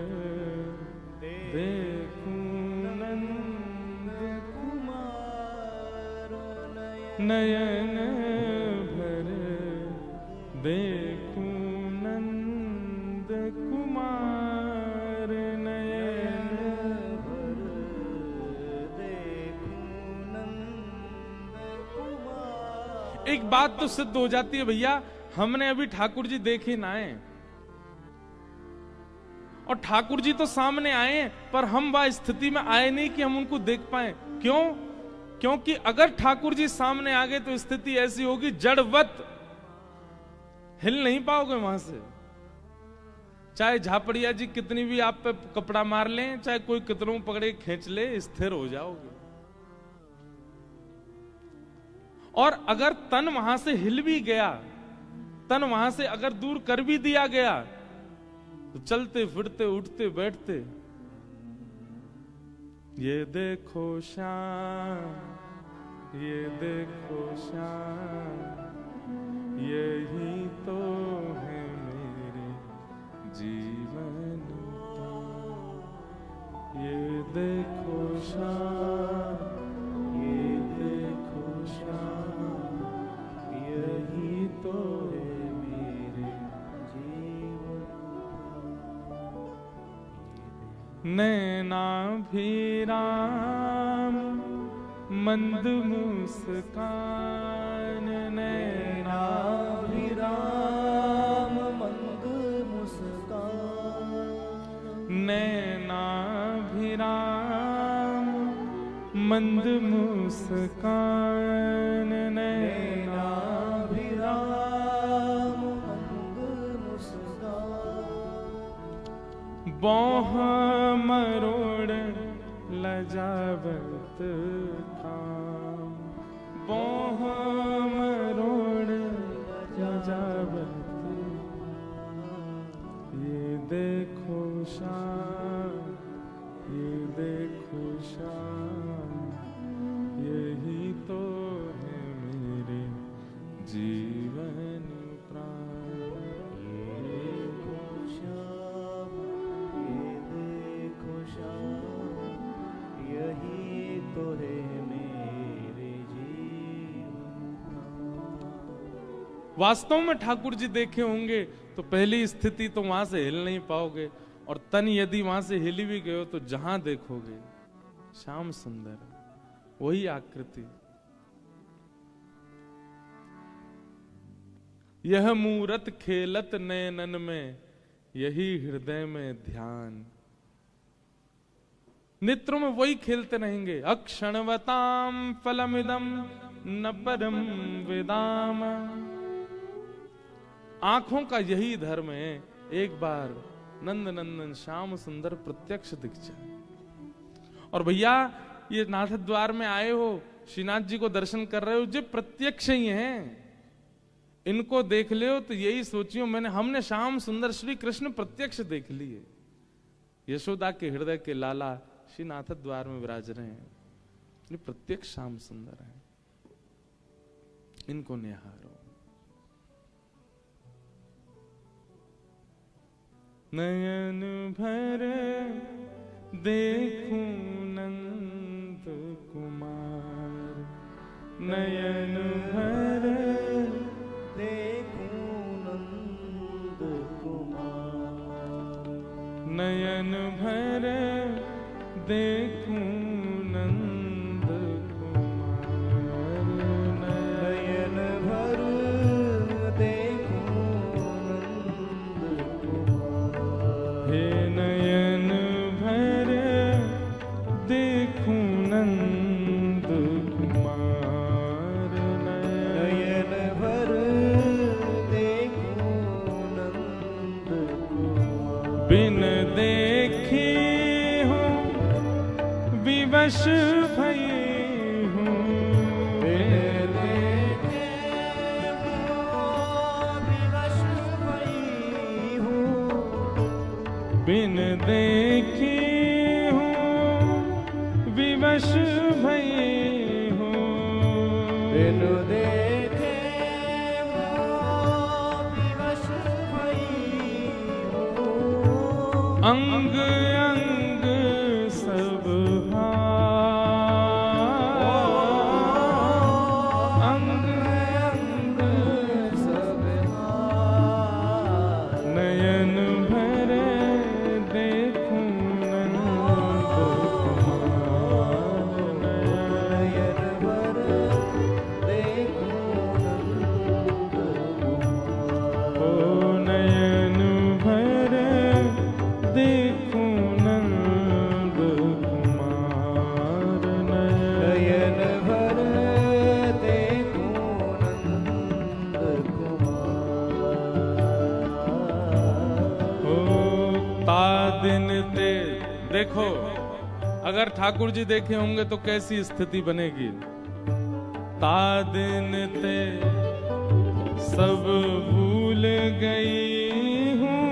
A: देखूं नंद कुमार नयन भर, देखूं नंद कुमार नयन भर, देखूं नंद कुमार। एक बात तो सिद्ध हो जाती है भैया, हमने अभी ठाकुर जी देखे ना है, और ठाकुर जी तो सामने आए पर हम वह स्थिति में आए नहीं कि हम उनको देख पाए। क्यों? क्योंकि अगर ठाकुर जी सामने आ गए तो स्थिति ऐसी होगी जड़वत, हिल नहीं पाओगे वहां से। चाहे झापड़िया जी कितनी भी आप पे कपड़ा मार लें, चाहे कोई कितनों पकड़े खींच ले, स्थिर हो जाओगे। और अगर तन वहां से हिल भी गया, तन वहां से अगर दूर कर भी दिया गया, तो चलते फिरते उठते बैठते, ये देखो श्याम, ये देखो श्याम, यही तो है मेरे जीवन का। ये देखो श्याम, ये देखो श्याम, यही तो है नैनाभिराम मंद मुस्कान, नैनाभिराम मंद मुस्कान, नैनाभिराम मंद मुस्कान, नैनाभिराम मंद मुस्कान। बौह मरोड़ लजावत काम, बौह मरोड़ लजावत, ये देखो श्याम, ये देखो श्याम, यही तो है मेरे जीवन प्राण। ये देखो श्याम, ये देखो श्याम, यही तो है मेरे जीवन प्राण। वास्तव में ठाकुर जी देखे होंगे तो पहली स्थिति तो वहां से हिल नहीं पाओगे, और तन यदि वहां से हिल भी गए हो तो जहां देखोगे श्याम सुंदर, वही आकृति। यह मूरत खेलत नयनन में, यही हृदय में ध्यान। नेत्रों में वही खेलते रहेंगे। अक्षणवताम फलमिदम न परम विदाम। आंखों का यही धर्म है, एक बार नंद नंदन श्याम सुंदर प्रत्यक्ष दिख जाए। और भैया ये नाथ द्वार में आए हो, श्रीनाथ जी को दर्शन कर रहे हो, जो प्रत्यक्ष ही हैं, इनको देख ले हो तो यही सोचियो हमने श्याम सुंदर श्री कृष्ण प्रत्यक्ष देख लिए। यशोदा के हृदय के लाला श्रीनाथ द्वार में विराज रहे हैं, ये प्रत्यक्ष श्याम सुंदर है। इनको निहारो। नयन भर देखूं नंद कुमार, नयन भर
B: देखूं नंद कुमार,
A: नयन भर देखूं नंद कुमार,
B: नयन भर देखूं नंद कुमार,
A: हे नयन भर देखूं नंद कुमार,
B: नयन भर देखूं नंद कुमार,
A: बिन देखे हूँ विवश भये हूँ,
B: बिन देखे विवश भई हूँ,
A: बिन देखे हूँ विवश भये हूँ,
B: बिन देखे विवश भई हूँ,
A: अंग अंग सब अंग
B: अंग सब
A: नयन भर देखूं नंद कुमार,
B: नयन भर देखूं नंद कुमार,
A: ओ नयन भर देखूं नंद कुमार,
B: नयन भर देखूं नंद कुमार,
A: ओ ता दिन ते देखो, अगर ठाकुर जी देखे होंगे तो कैसी स्थिति बनेगी। ता दिन ते सब भूल गई हूँ,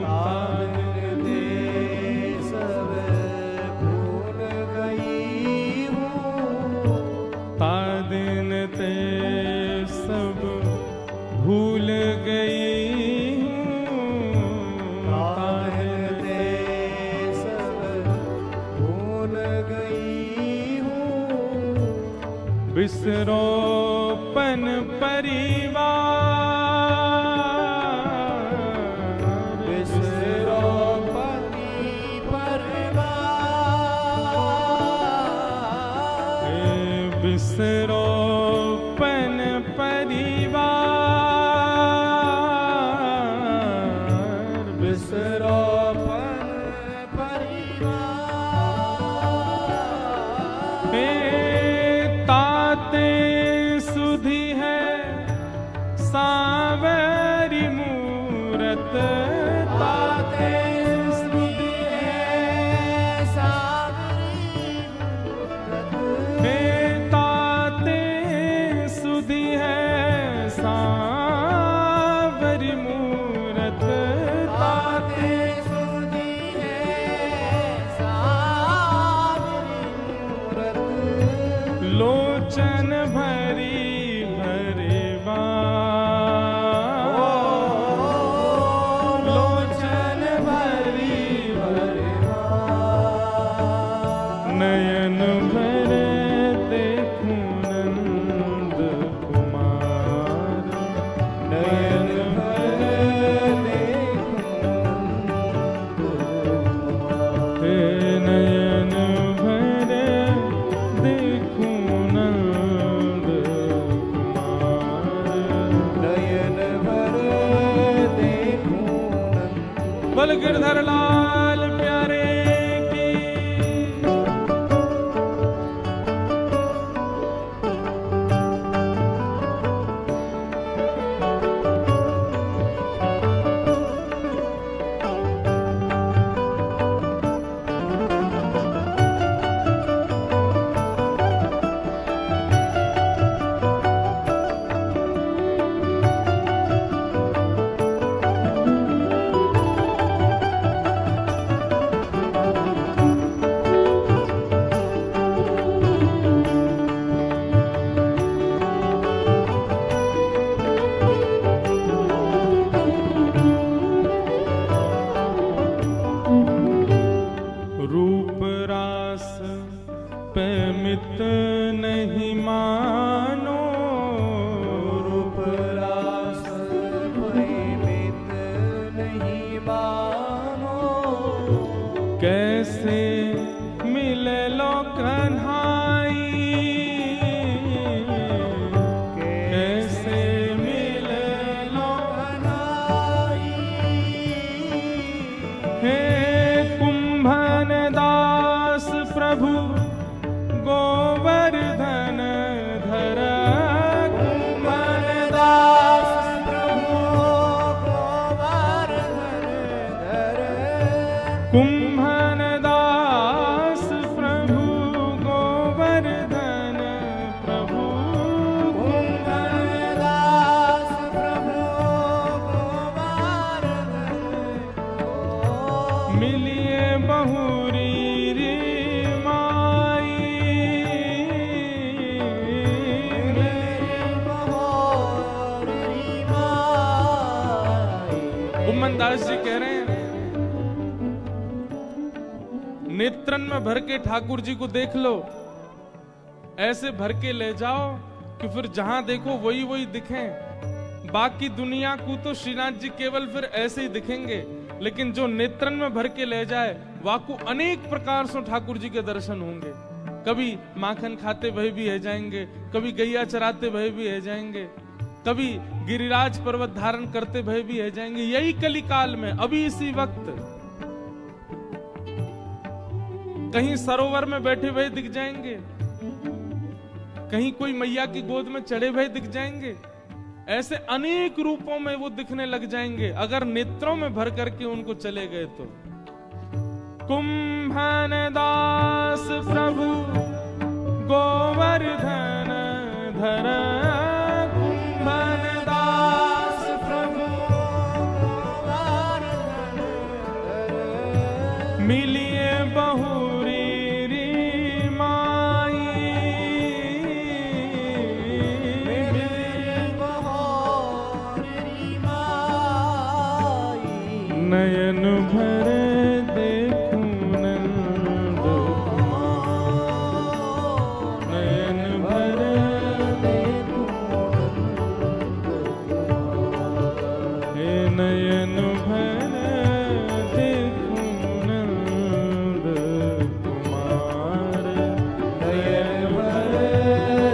B: तादिन ते सब भूल गई हूँ,
A: ता दिन ते सब भूल गई हूँ,
B: तादिन ते सब भूल गई हूँ,
A: बिसरोपन परिवार,
B: बिसरोपनी परिवार,
A: बिसरोपन परिवार,
B: बिसरोपन परिवार,
A: हे ताते सुधी है सावरी मूरत, ताते सुधी है हे ताते सुधी है सावरी मूरत, ताते लोचन भरी भरे लोचन भरी भरे नयन भरे देखूं नंद कुमार,
B: नयन भरे देखूं नंद कुमार,
A: हे नयन भरे देखूं नंद कुमार,
B: नयन भरे देखूं नंद
A: बल गिरधर लाल प्यारे की। पे मित नहीं मानो,
B: रूप रास पे मित नहीं मानो,
A: कैसे मिले लो कन्हाई, कैसे मिले लो
B: कन्हाई।
A: हे कुंभन दास प्रभु गोवर्धन धर,
B: कुंभन दास प्रभु गोवर्धन धर,
A: कुंभन दास प्रभु गोवर्धन प्रभु,
B: कुंभन दास प्रभु गोवर्धन।
A: मिलिए बहुरी री माई, कुंभन दास जी कह रहे हैं, नेत्रन में भर के ठाकुर जी को देख लो, ऐसे भर के ले जाओ कि फिर जहां देखो वही वही दिखें। बाकी दुनिया को तो श्रीनाथ जी केवल फिर ऐसे ही दिखेंगे, लेकिन जो नेत्रन में भर के ले जाए वाकु अनेक प्रकार से ठाकुर जी के दर्शन होंगे। कभी माखन खाते भय भी है जाएंगे, कभी गैया चराते भय भी है जाएंगे, कभी गिरिराज पर्वत धारण करते भय भी है जाएंगे। यही कली काल में अभी इसी वक्त कहीं सरोवर में बैठे हुए दिख जाएंगे, कहीं कोई मैया की गोद में चढ़े हुए दिख जाएंगे। ऐसे अनेक रूपों में वो दिखने लग जाएंगे अगर नेत्रों में भर करके उनको चले गए तो। कुंभन दास प्रभु गोवर्धन धर, कुंभन दास प्रभु
B: गोवर्धन धर,
A: मिलिए बहुरी री माई,
B: मिलिए बहुरी माई।
A: नयन भर देखूं नंद, नयन भर हे नयन भर देखूं नंद कुमार,
B: नयन भर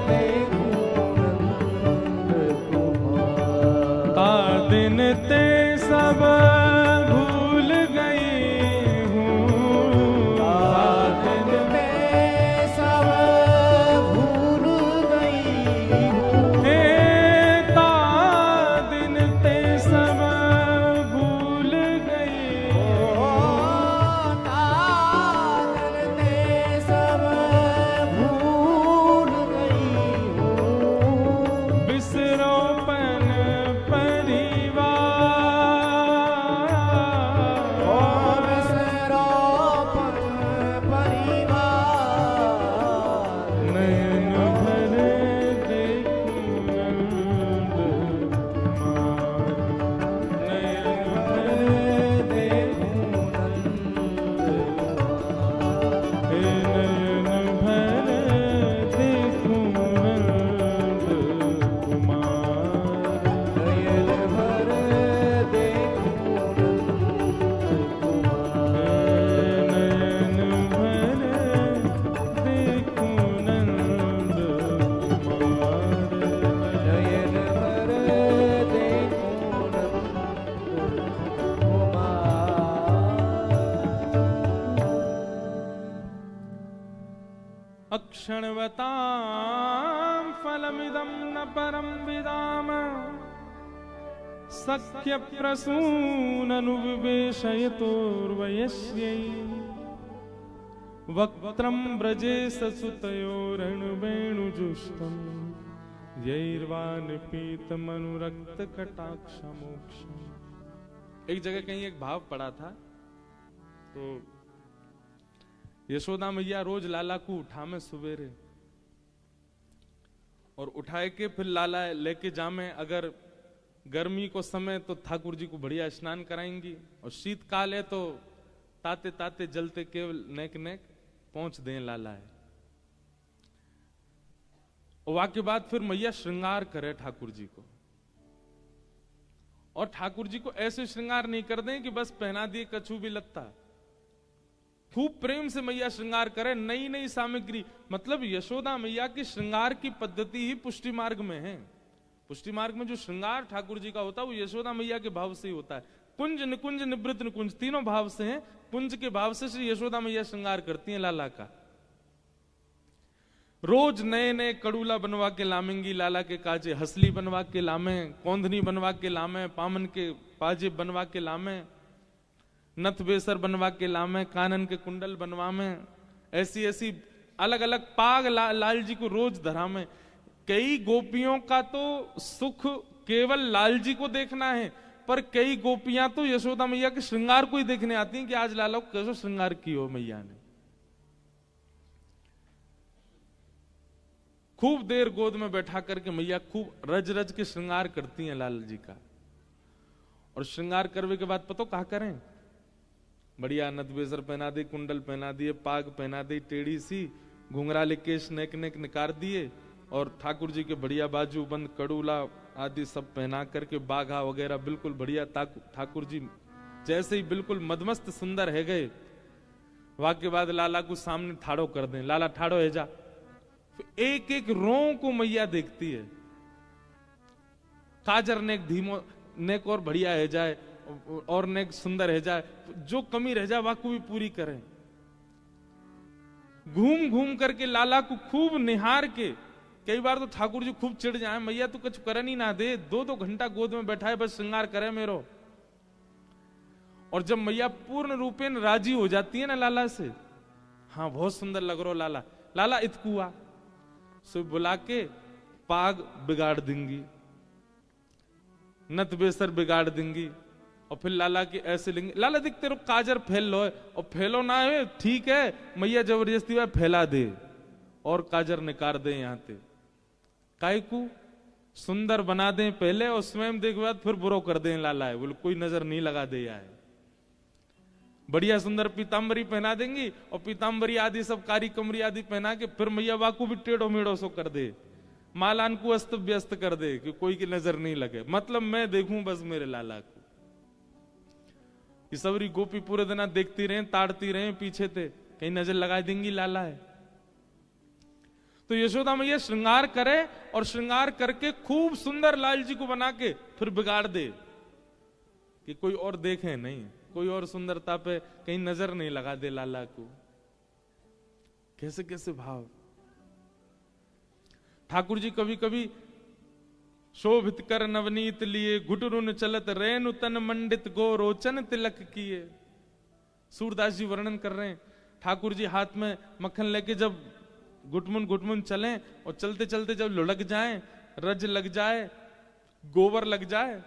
B: देखूं नंद कुमार।
A: ता दिन ते सब भूल गई हूँ, ता दिन
B: ते सब भूल गई हूँ,
A: हे ता दिन ते सब भूल गई,
B: तारन ते सब भूल गई हूँ।
A: बिसरोपन परिवार,
B: ओ बिसरोपन परिवार।
A: नयन भर देखूं नंद कुमार, नयन भर
B: देखूं नंद
A: हे नयन भर देखूं नंद कुमार,
B: नयन भर देखूं नंद कुमार।
A: नयन भर देखूं नंद कुमार,
B: नयन भर देखूं नंद कुमार।
A: अक्षणवतां फलमिदं न परं विदाम, सख्य प्रसूननुविवेशयतोर्वयस्यै, वक्त्रं व्रजे ससुतयोरणवेणुजुष्टं, यैर्वानिपीतमनुरक्तकटाक्षमोक्षम्। एक जगह कहीं एक भाव पड़ा था, तो यशोदा मैया रोज लाला को उठा में सवेरे और उठाए के फिर लाला लेके जामे। अगर गर्मी को समय तो ठाकुर जी को बढ़िया स्नान कराएंगी, और शीतकाल है तो ताते ताते जलते केवल नेक नेक पहुंच दें लाला है। और वहां के बाद फिर मैया श्रृंगार करे ठाकुर जी को, और ठाकुर जी को ऐसे श्रृंगार नहीं कर दें कि बस पहना दिए कछू भी लत्ता। खूब प्रेम से मैया श्रृंगार करे, नई नई सामग्री। मतलब यशोदा मैया की श्रृंगार की पद्धति ही पुष्टि मार्ग में है। पुष्टि मार्ग में जो श्रृंगार ठाकुर जी का होता है वो यशोदा मैया के भाव से ही होता है। कुंज निकुंज निवृत्त निकुंज तीनों भाव से हैं। कुंज के भाव से श्री यशोदा मैया श्रृंगार करती हैं लाला का। रोज नए नए कड़ूला बनवा के लामेंगी लाला के काजे, हसली बनवा के लामे, कौंधनी बनवा के लामे, पामन के पाजे बनवा के लामे, नथ बेसर बनवा के लामे, कानन के कुंडल बनवा में, ऐसी ऐसी अलग अलग पाग लाल जी को रोज धरा में। कई गोपियों का तो सुख केवल लाल जी को देखना है, पर कई गोपियां तो यशोदा मैया के श्रृंगार को ही देखने आती हैं कि आज लाला को कैसे श्रृंगार की हो मैया ने। खूब देर गोद में बैठा करके मैया खूब रज रज के श्रृंगार करती हैं लाल जी का। और श्रृंगार करने के बाद पतो कहा करें, बढ़िया नथ बेसर पहना दी, कुंडल पहना दिए, पाग पहना दी, टेढ़ी सी घुंघराले केश नेक नेक निकार दिए, और ठाकुर जी के बढ़िया बाजू बंद कड़ूला आदि सब पहना करके बाघा वगैरह बिल्कुल बढ़िया ठाकुर जी जैसे ही बिल्कुल मदमस्त सुंदर है गए। वहां के बाद लाला को सामने ठाड़ो कर दें, लाला ठाड़ो है जा। एक एक रों को मैया देखती है। काजर नेक धीमो नेक और बढ़िया है जाए, और नेक सुंदर है जाए, जो कमी रह जाए वाकू भी पूरी करें। घूम घूम करके लाला को खूब निहार के, कई बार तो ठाकुर जी खूब चिढ़ जाए, मैया तू कुछ करन ही ना दे, 2-2 घंटा गोद में बैठा है बस श्रृंगार करे मेरो। और जब मैया पूर्ण रूपेण राजी हो जाती है ना लाला से, हाँ बहुत सुंदर लग रहा लाला, लाला इतकुआ सो बुला के पाग बिगाड़ देंगी, नत बेसर बिगाड़ देंगी, और फिर लाला की ऐसे लेंगे, लाला दिखते रहो काजर फैल लो है, और फैलो ना है ठीक है, मैया जबरदस्ती वह फैला दे और काजर निकाल दे यहां पे। काय को सुंदर बना दें पहले और स्वयं देख बाद फिर बुरो कर दें लाला है, बोले कोई नजर नहीं लगा दे है। बढ़िया सुंदर पीतांबरी पहना देंगी, और पीतांबरी आदि सब कारी कमरी आदि पहना के फिर मैया वाकू भी टेढ़ो मेढ़ो सो कर दे, मालान को अस्त व्यस्त कर दे कि कोई की नजर नहीं लगे, मतलब मैं देखूं बस मेरे लाला को। ये सबरी गोपी पूरे दिन देखती रहे, ताड़ती रहे पीछे थे, कहीं नजर लगा देंगी लाला है। तो यशोदा मैया श्रृंगार करे, और श्रृंगार करके खूब सुंदर लाल जी को बना के फिर बिगाड़ दे कि कोई और देखे नहीं, कोई और सुंदरता पे कहीं नजर नहीं लगा दे लाला को। कैसे कैसे भाव। ठाकुर जी कभी कभी शोभित कर नवनीत लिए, घुटरुन चलत रेनु तन मंडित गो रोचन तिलक किए। सूरदास जी वर्णन कर रहे हैं, ठाकुर जी हाथ में मक्खन लेके जब घुटमुन घुटमुन चलें, और चलते चलते जब लुढ़क जाएं, रज लग जाए, गोबर लग जाए,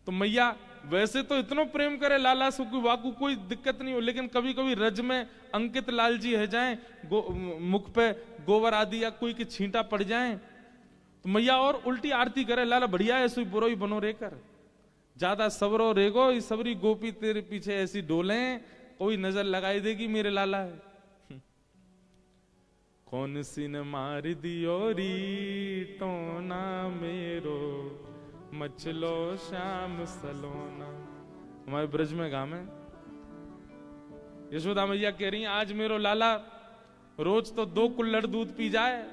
A: तो मैया वैसे तो इतना प्रेम करे लाला से कोई वाकू कोई दिक्कत नहीं हो, लेकिन कभी कभी रज में अंकित लाल जी है जाएं, मुख पे गोबर आदि या कोई की छींटा पड़ जाए, तो मैया और उल्टी आरती करे, लाला बढ़िया है सुई बुरो ही बनो रे कर, ज्यादा सबरो रेगो, ये सबरी गोपी तेरे पीछे ऐसी डोले, कोई नजर लगाई देगी मेरे लाला है। कौन सी न मार दियो री टोना मेरो, मचलो श्याम सलोना। हमारे ब्रज में गाँव में यशोदा मैया कह रही है, आज मेरो लाला रोज तो 2 कुल्हड़ दूध पी जाए,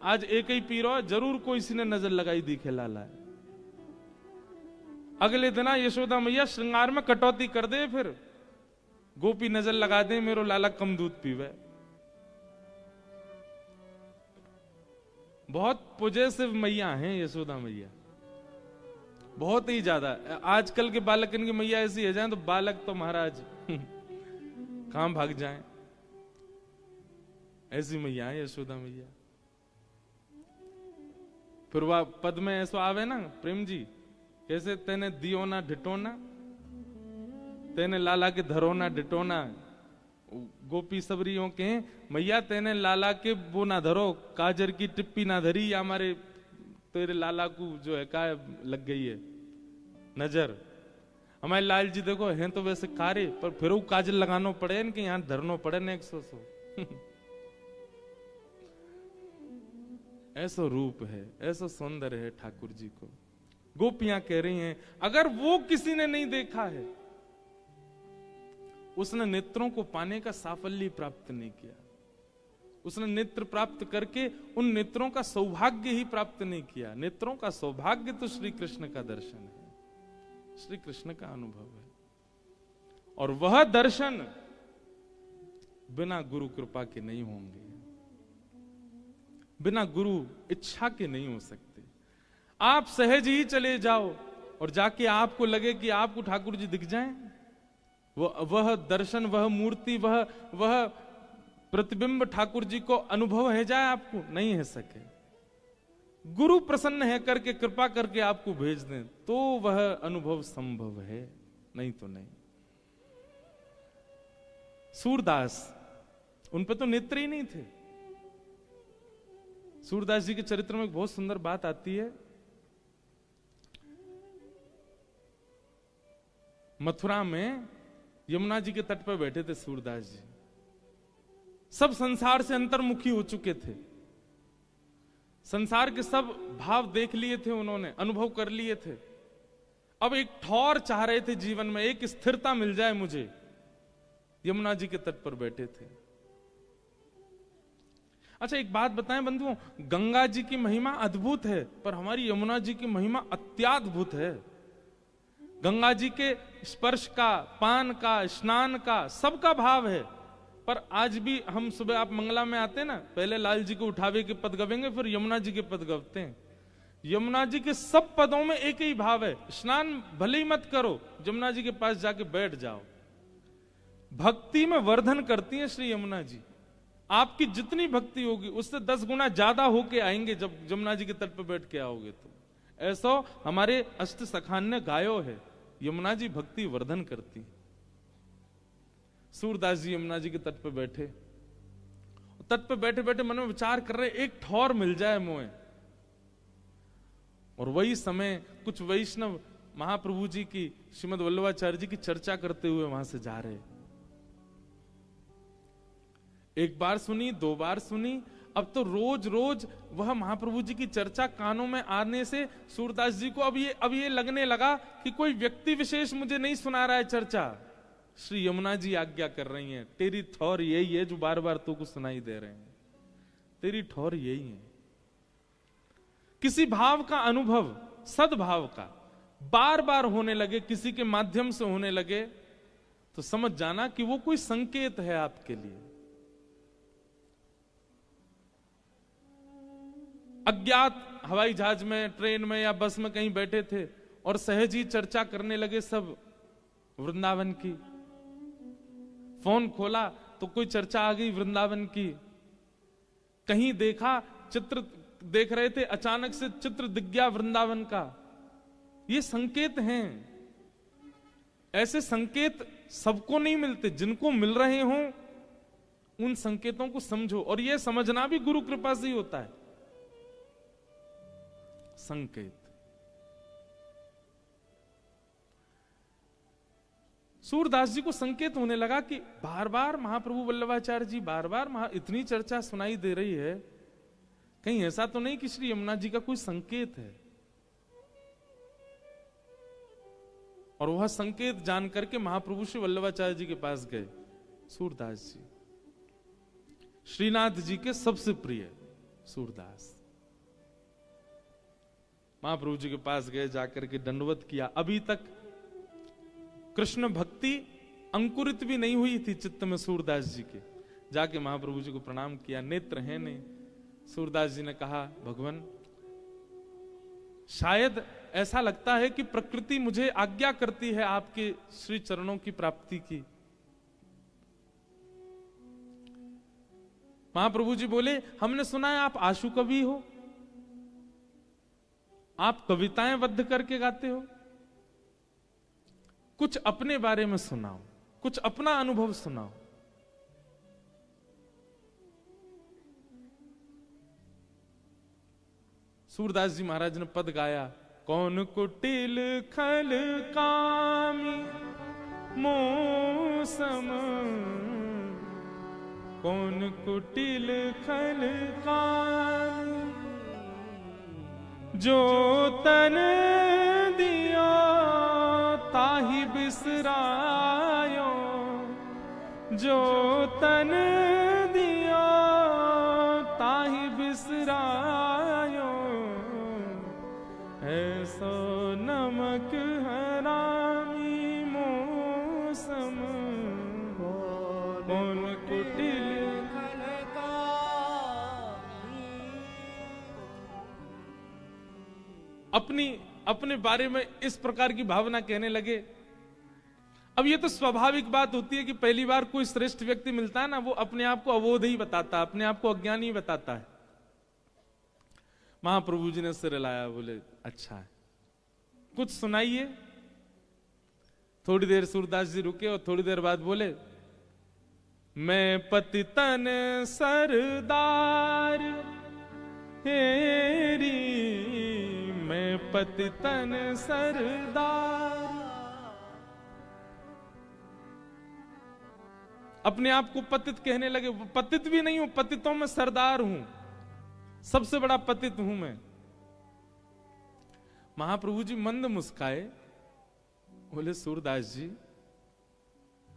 A: आज एक ही पी रहा, जरूर कोई सी ने नजर लगाई दिखे लाला है। अगले दिन यशोदा मैया श्रृंगार में कटौती कर दे, फिर गोपी नजर लगा दे मेरो लाला कम दूध पीवे। बहुत पॉजिटिव मैया हैं यशोदा मैया, बहुत ही ज्यादा। आजकल के बालकन की मैया ऐसी है जाए तो बालक तो महाराज कहां भाग जाएं, ऐसी मैया है यशोदा मैया। फिर वह पद में ऐसा आवे ना प्रेम जी, कैसे तेने दियो ना ढिटोना, तेने लाला के धरो ना ढिटोना। गोपी सबरियों के मैया तेने लाला के वो ना धरो, काजर की टिप्पी ना धरी, या हमारे तेरे लाला को जो है का लग गई है नजर। हमारे लाल जी देखो हैं तो वैसे कारे, पर फिर वो काजल लगानो पड़े इनके यहाँ धरनो पड़े न 100। ऐसा रूप है, ऐसा सौंदर्य है ठाकुर जी को। गोपियां कह रही हैं अगर वो किसी ने नहीं देखा है, उसने नेत्रों को पाने का साफल्य प्राप्त नहीं किया, उसने नेत्र प्राप्त करके उन नेत्रों का सौभाग्य ही प्राप्त नहीं किया। नेत्रों का सौभाग्य तो श्री कृष्ण का दर्शन है, श्री कृष्ण का अनुभव है, और वह दर्शन बिना गुरु कृपा के नहीं होंगे, बिना गुरु इच्छा के नहीं हो सकते। आप सहज ही चले जाओ और जाके आपको लगे कि आपको ठाकुर जी दिख जाएं, वह दर्शन, वह मूर्ति, वह प्रतिबिंब ठाकुर जी को अनुभव है जाए, आपको नहीं है सके। गुरु प्रसन्न है करके कृपा करके आपको भेज दें तो वह अनुभव संभव है, नहीं तो नहीं। सूरदास, उन पे तो नेत्र ही नहीं थे। सूरदास जी के चरित्र में एक बहुत सुंदर बात आती है। मथुरा में यमुना जी के तट पर बैठे थे सूरदास जी, सब संसार से अंतर्मुखी हो चुके थे, संसार के सब भाव देख लिए थे उन्होंने, अनुभव कर लिए थे। अब एक ठौर चाह रहे थे जीवन में, एक स्थिरता मिल जाए मुझे। यमुना जी के तट पर बैठे थे। अच्छा एक बात बताएं बंधुओं, गंगा जी की महिमा अद्भुत है, पर हमारी यमुना जी की महिमा अत्याद्भुत है। गंगा जी के स्पर्श का, पान का, स्नान का, सबका भाव है। पर आज भी हम सुबह आप मंगला में आते हैं ना, पहले लाल जी को उठावे के पद गवेंगे, फिर यमुना जी के पद गवते हैं। यमुना जी के सब पदों में एक ही भाव है, स्नान भले ही मत करो, यमुना जी के पास जाके बैठ जाओ। भक्ति में वर्धन करती हैं श्री यमुना जी। आपकी जितनी भक्ति होगी उससे 10 गुना ज्यादा होके आएंगे जब यमुना जी के तट पर बैठ के आओगे तो। ऐसा हमारे अष्ट सखान ने गायो है, यमुना जी भक्ति वर्धन करती। सूरदास जी यमुना जी के तट पर बैठे, तट पर बैठे बैठे मन में विचार कर रहे, एक ठौर मिल जाए मोए। और वही समय कुछ वैष्णव महाप्रभु जी की, श्रीमद वल्लभाचार्य जी की चर्चा करते हुए वहां से जा रहे। एक बार सुनी, 2 बार सुनी, अब तो रोज रोज वह महाप्रभु जी की चर्चा कानों में आने से सूरदास जी को अब ये लगने लगा कि कोई व्यक्ति विशेष मुझे नहीं सुना रहा है चर्चा, श्री यमुना जी आज्ञा कर रही हैं। तेरी ठौर यही है जो बार बार तू को सुनाई दे रहे हैं, तेरी ठौर यही है। किसी भाव का अनुभव, सद्भाव का बार बार होने लगे, किसी के माध्यम से होने लगे, तो समझ जाना कि वो कोई संकेत है आपके लिए। अज्ञात हवाई जहाज में, ट्रेन में या बस में कहीं बैठे थे और सहज ही चर्चा करने लगे सब वृंदावन की। फोन खोला तो कोई चर्चा आ गई वृंदावन की। कहीं देखा, चित्र देख रहे थे, अचानक से चित्र दिख गया वृंदावन का। ये संकेत हैं। ऐसे संकेत सबको नहीं मिलते, जिनको मिल रहे हों उन संकेतों को समझो। और यह समझना भी गुरु कृपा से ही होता है। संकेत, सूरदास जी को संकेत होने लगा कि बार बार महाप्रभु वल्लभाचार्य जी, बार बार इतनी चर्चा सुनाई दे रही है, कहीं ऐसा तो नहीं कि श्री यमुना जी का कोई संकेत है। और वह संकेत जान करके महाप्रभु श्री वल्लभाचार्य जी के पास गए। सूरदास जी श्रीनाथ जी के सबसे प्रिय सूरदास, महाप्रभु जी के पास गए, जाकर के दंडवत किया। अभी तक कृष्ण भक्ति अंकुरित भी नहीं हुई थी चित्त में सूरदास जी के। जाके महाप्रभु जी को प्रणाम किया, नेत्र है नहीं। सूरदास जी ने कहा, भगवान शायद ऐसा लगता है कि प्रकृति मुझे आज्ञा करती है आपके श्री चरणों की प्राप्ति की। महाप्रभु जी बोले, हमने सुना है आप आशु कवि हो, आप कविताएं बद्ध करके गाते हो, कुछ अपने बारे में सुनाओ, कुछ अपना अनुभव सुनाओ। सूरदास जी महाराज ने पद गाया, कौन कुटिल खल कामी मौसम, कौन कुटिल खल कामी जो तन दियो ताहि बिसरायो, जो तन दियो ताहि बिसरायो, ऐसो नमक हरामी मौसम कौन कुटिल। अपने बारे में इस प्रकार की भावना कहने लगे। अब ये तो स्वाभाविक बात होती है कि पहली बार कोई श्रेष्ठ व्यक्ति मिलता है ना, वो अपने आप को अबोध ही बताता है, अपने आप को अज्ञानी ही बताता है। महाप्रभु जी ने सिर हिलाया, बोले अच्छा है, कुछ सुनाइए। थोड़ी देर सूरदास जी रुके और थोड़ी देर बाद बोले, मैं पतितन सरदार हेरी, मैं पतितन सरदार। अपने आप को पतित कहने लगे। पतित भी नहीं हूं, पतितों में सरदार हूं, सबसे बड़ा पतित हूं मैं। महाप्रभु जी मंद मुस्काए, बोले सूरदास जी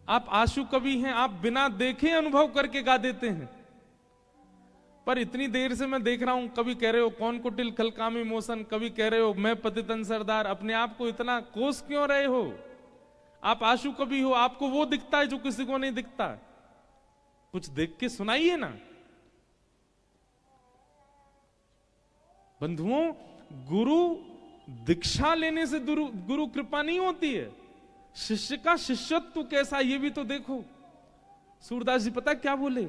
A: आप आशु कवि हैं, आप बिना देखे अनुभव करके गा देते हैं, पर इतनी देर से मैं देख रहा हूं, कभी कह रहे हो कौन कुटिल खलकामी मोसन, कभी कह रहे हो मैं पतितन सरदार। अपने आप को इतना कोस क्यों रहे हो? आप आशु कवि हो, आपको वो दिखता है जो किसी को नहीं दिखता। कुछ देख के सुनाइए ना। बंधुओं, गुरु दीक्षा लेने से गुरु कृपा नहीं होती है, शिष्य का शिष्यत्व कैसा ये भी तो देखो। सूरदास जी पता क्या बोले?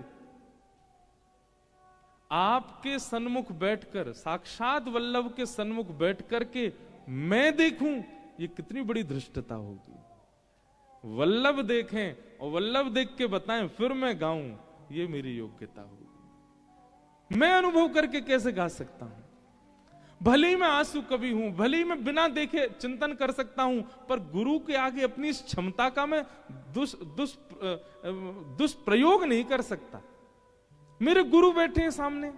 A: आपके सन्मुख बैठकर, साक्षात वल्लभ के सन्मुख बैठकर के मैं देखूं, ये कितनी बड़ी धृष्टता होगी। वल्लभ देखें और वल्लभ देख के बताएं फिर मैं गाऊं, ये मेरी योग्यता होगी। मैं अनुभव करके कैसे गा सकता हूं? भले ही मैं आंसू कवि हूं, भले ही मैं बिना देखे चिंतन कर सकता हूं, पर गुरु के आगे अपनी इस क्षमता का मैं दुष्प्रयोग नहीं कर सकता। मेरे गुरु बैठे हैं सामने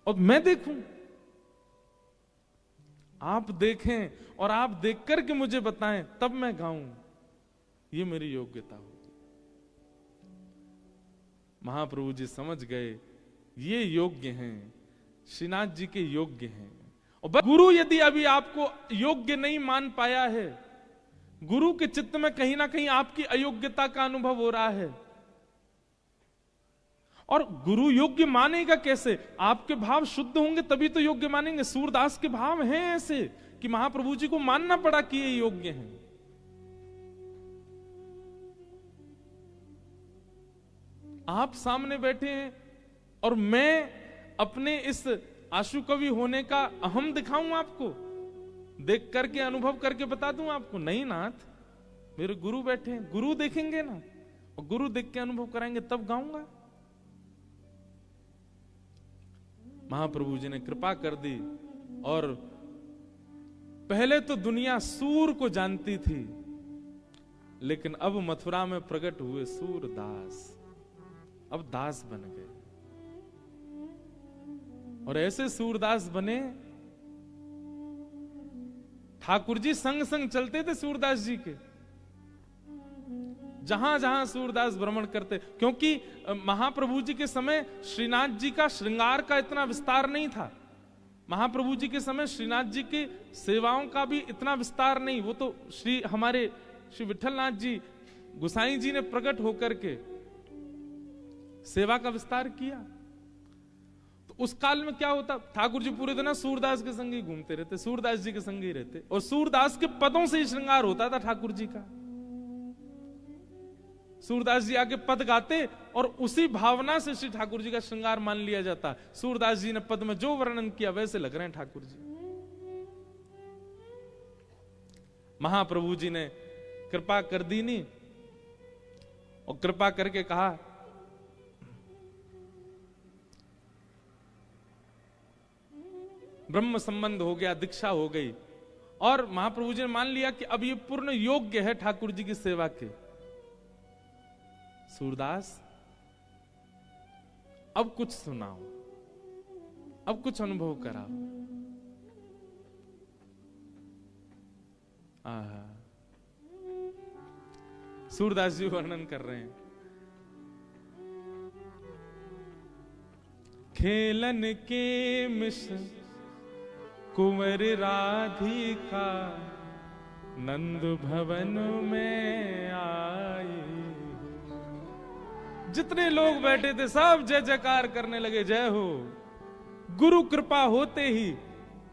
A: और मैं देखूं, आप देखें और आप देख करके मुझे बताएं, तब मैं गाऊं, ये मेरी योग्यता होगी। महाप्रभु जी समझ गए ये योग्य हैं, श्रीनाथ जी के योग्य हैं। और गुरु यदि अभी आपको योग्य नहीं मान पाया है, गुरु के चित्त में कहीं ना कहीं आपकी अयोग्यता का अनुभव हो रहा है, और गुरु योग्य मानेगा कैसे? आपके भाव शुद्ध होंगे तभी तो योग्य मानेंगे। सूरदास के भाव हैं ऐसे कि महाप्रभु जी को मानना पड़ा कि ये योग्य हैं। आप सामने बैठे हैं और मैं अपने इस आशु कवि होने का अहम दिखाऊं आपको, देख करके अनुभव करके बता दूं आपको? नहीं नाथ, मेरे गुरु बैठे हैं, गुरु देखेंगे ना, और गुरु देख के अनुभव कराएंगे तब गाऊंगा। महाप्रभु जी ने कृपा कर दी, और पहले तो दुनिया सूर को जानती थी, लेकिन अब मथुरा में प्रकट हुए सूरदास, अब दास बन गए। और ऐसे सूरदास बने, ठाकुर जी संग संग चलते थे सूरदास जी के, जहां जहां सूरदास भ्रमण करते। क्योंकि महाप्रभु जी के समय श्रीनाथ जी का श्रृंगार का इतना विस्तार नहीं था, महाप्रभु जी के समय श्रीनाथ जी की सेवाओं का भी इतना विस्तार नहीं। वो तो हमारे श्री विठलनाथ जी गुसाई जी ने प्रकट होकर के सेवा का विस्तार किया। तो उस काल में क्या होता, ठाकुर जी पूरे दिन सूरदास के संग ही घूमते रहते, सूरदास जी के संग ही रहते, और सूरदास के पदों से ही श्रृंगार होता था ठाकुर जी का। सूरदास जी आके पद गाते और उसी भावना से श्री ठाकुर जी का श्रृंगार मान लिया जाता। सूरदास जी ने पद में जो वर्णन किया वैसे लग रहे हैं ठाकुर जी। महाप्रभु जी ने कृपा कर दी नहीं, और कृपा करके कहा ब्रह्म संबंध हो गया, दीक्षा हो गई, और महाप्रभु जी ने मान लिया कि अब ये पूर्ण योग्य है ठाकुर जी की सेवा के। सूरदास अब कुछ सुनाओ, अब कुछ अनुभव कराओ। आहा, सूरदास जी वर्णन कर रहे हैं। खेलन के मिश कुंवर राधिका नंद भवन में आई। जितने लोग बैठे थे सब जय जयकार करने लगे, जय हो। गुरु कृपा होते ही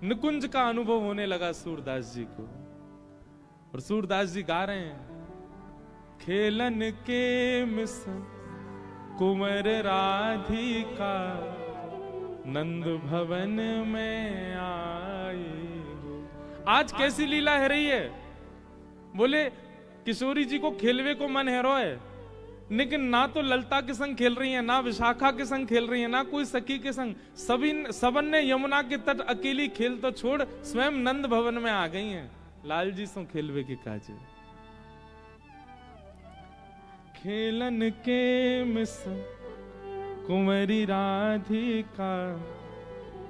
A: निकुंज का अनुभव होने लगा सूरदास जी को। और सूरदास जी गा रहे हैं, खेलन के मिस कुंवर राधिका नंद भवन में आई। आज कैसी लीला है रही है? बोले किशोरी जी को खेलवे को मन है रो है, लेकिन ना तो ललता के संग खेल रही है, ना विशाखा के संग खेल रही है, ना कोई सखी के संग। सबन ने यमुना के तट अकेली खेल तो छोड़ स्वयं नंद भवन में आ गई हैं। लाल जी सो खेलवे के काजे। खेलन के मिस कुंवरी राधिका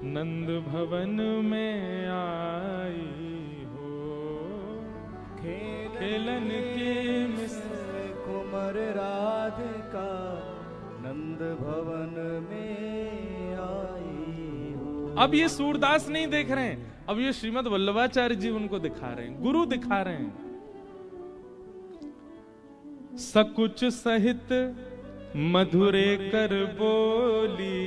A: नंद भवन में आई हो। खेलन के मिस
B: कुंवर राधिका नंद भवन में आई हो।
A: अब ये सूरदास नहीं देख रहे हैं, अब ये श्रीमद वल्लभाचार्य जी उनको दिखा रहे हैं, गुरु दिखा रहे हैं। सकुच सहित मधुरे कर बोली,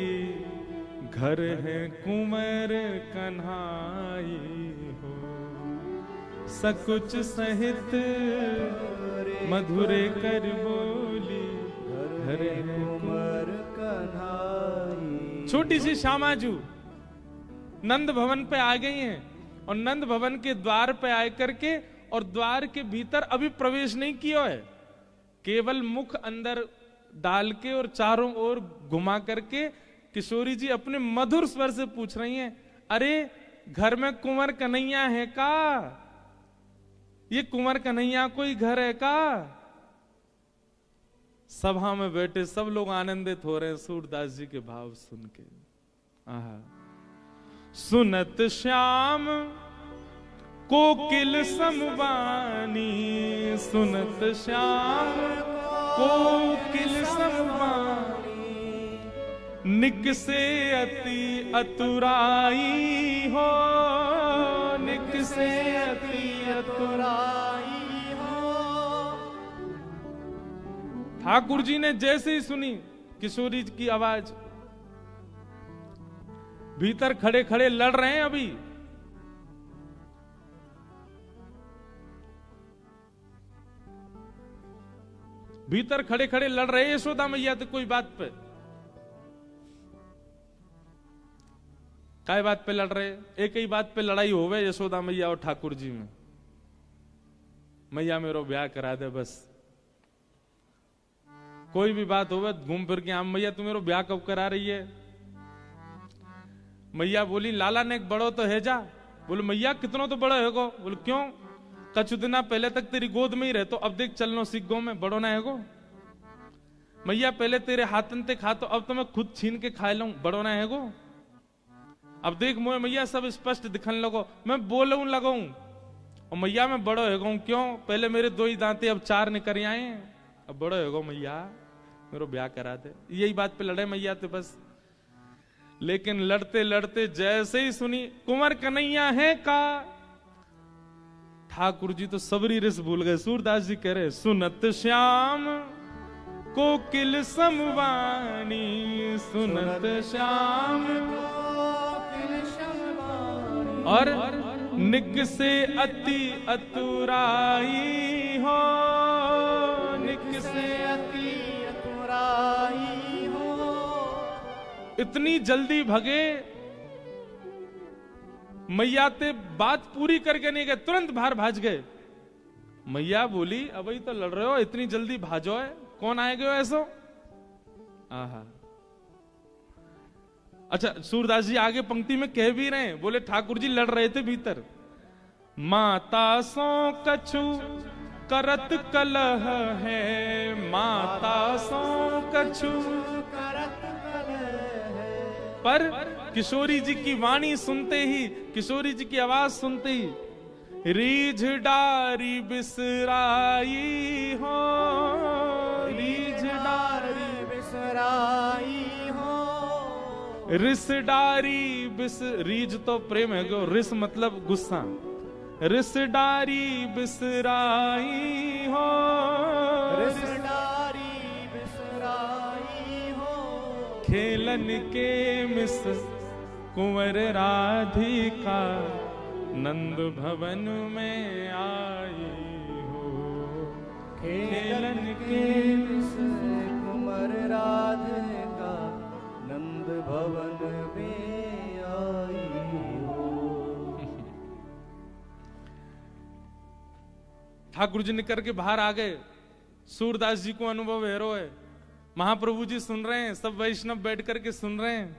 A: घर है कुंवर कन्हाई हो। सकुच सहित मधुरे कर बोली, घर है
B: कुंवर कन्हाई।
A: छोटी सी श्यामाजू नंद भवन पे आ गई हैं, और नंद भवन के द्वार पे आकर के, और द्वार के भीतर अभी प्रवेश नहीं किया है, केवल मुख अंदर डाल के और चारों ओर घुमा करके किशोरी जी अपने मधुर स्वर से पूछ रही हैं, अरे घर में कुंवर कन्हैया है का? ये कुंवर कन्हैया कोई घर है का? सभा में बैठे सब लोग आनंदित हो रहे हैं सूरदास जी के भाव सुन के। आहा, सुनत श्याम कोकिल समवानी, सुनत श्याम कोकिल समवानी, निकसे अति अतुराई हो, निकसे अति अतुराई हो। ठाकुर जी ने जैसे ही सुनी किशोरी की आवाज, भीतर खड़े खड़े लड़ रहे हैं अभी। भीतर खड़े खड़े लड़ रहे हैं यशोदा मैया तो कोई बात पे, काय बात पे लड़ रहे? एक ही बात पे लड़ाई होवे यशोदा मैया और ठाकुर जी में, मैया मेरो ब्याह करा दे बस। कोई भी बात होवे घूम फिर के, हम मैया तू मेरो ब्याह कब करा रही है? मैया बोली लाला ने एक बड़ो तो है जा। बोले मैया कितनो तो बड़ा है गो? बोले क्यों? कछु दिना पहले तक तेरी गोद में ही रहतो, अब देख चलनो सीख गो में, बड़ो ना है गो। मैया पहले तेरे हाथन ते खातो, अब तो मैं खुद छीन के खा लूं, बड़ो ना है गो। अब देख मोए मैया सब स्पष्ट दिखने लगो, मैं बोलूं लगाऊं, और मैया मैं बड़ो है गो। क्यों? पहले मेरे 2 ही दांते अब 4 निकल आए, अब बड़ो है गो मैया, मेरे ब्याह करा दे। यही बात पे लड़े मैया थे बस। लेकिन लड़ते लड़ते जैसे ही सुनी कुंवर कन्हैया है का, ठाकुर जी तो सबरी रस भूल गए। सूरदास जी कह रहे, सुनत श्याम कोकिल समवानी, सुनत श्याम कोकिल समवानी, और निक से अति अतुराई हो, निक से अति अतुराई हो। इतनी जल्दी भगे, मैया ते बात पूरी करके नहीं गए, तुरंत बाहर भाज गए। मैया बोली अब ही तो लड़ रहे हो, इतनी जल्दी भाजो है, कौन आएगा ऐसो? आहा, अच्छा सूरदास जी आगे पंक्ति में कह भी रहे हैं, बोले ठाकुर जी लड़ रहे थे भीतर। माता सो कछु करत कलह है, माता सो कछु करत कलह है। पर किशोरी जी की वाणी सुनते ही, किशोरी जी की आवाज सुनते ही रीझ डारी बिसराई हो,
B: रीझ डारी बिसराई हो,
A: रिस डारी बिस, रीझ तो प्रेम है, गो रिस मतलब गुस्सा, रिस डारी बिसराई हो,
B: रिस डारी बिसराई हो,
A: खेलन के मिस कुंवर राधिका नंद भवन में आई हो,
B: खेलन के मिस कुंवर राधिका नंद भवन में आई हो।
A: ठाकुर जी निकल के बाहर आ गए। सूरदास जी को अनुभव हेरो है, महाप्रभु जी सुन रहे हैं, सब वैष्णव बैठ करके सुन रहे हैं।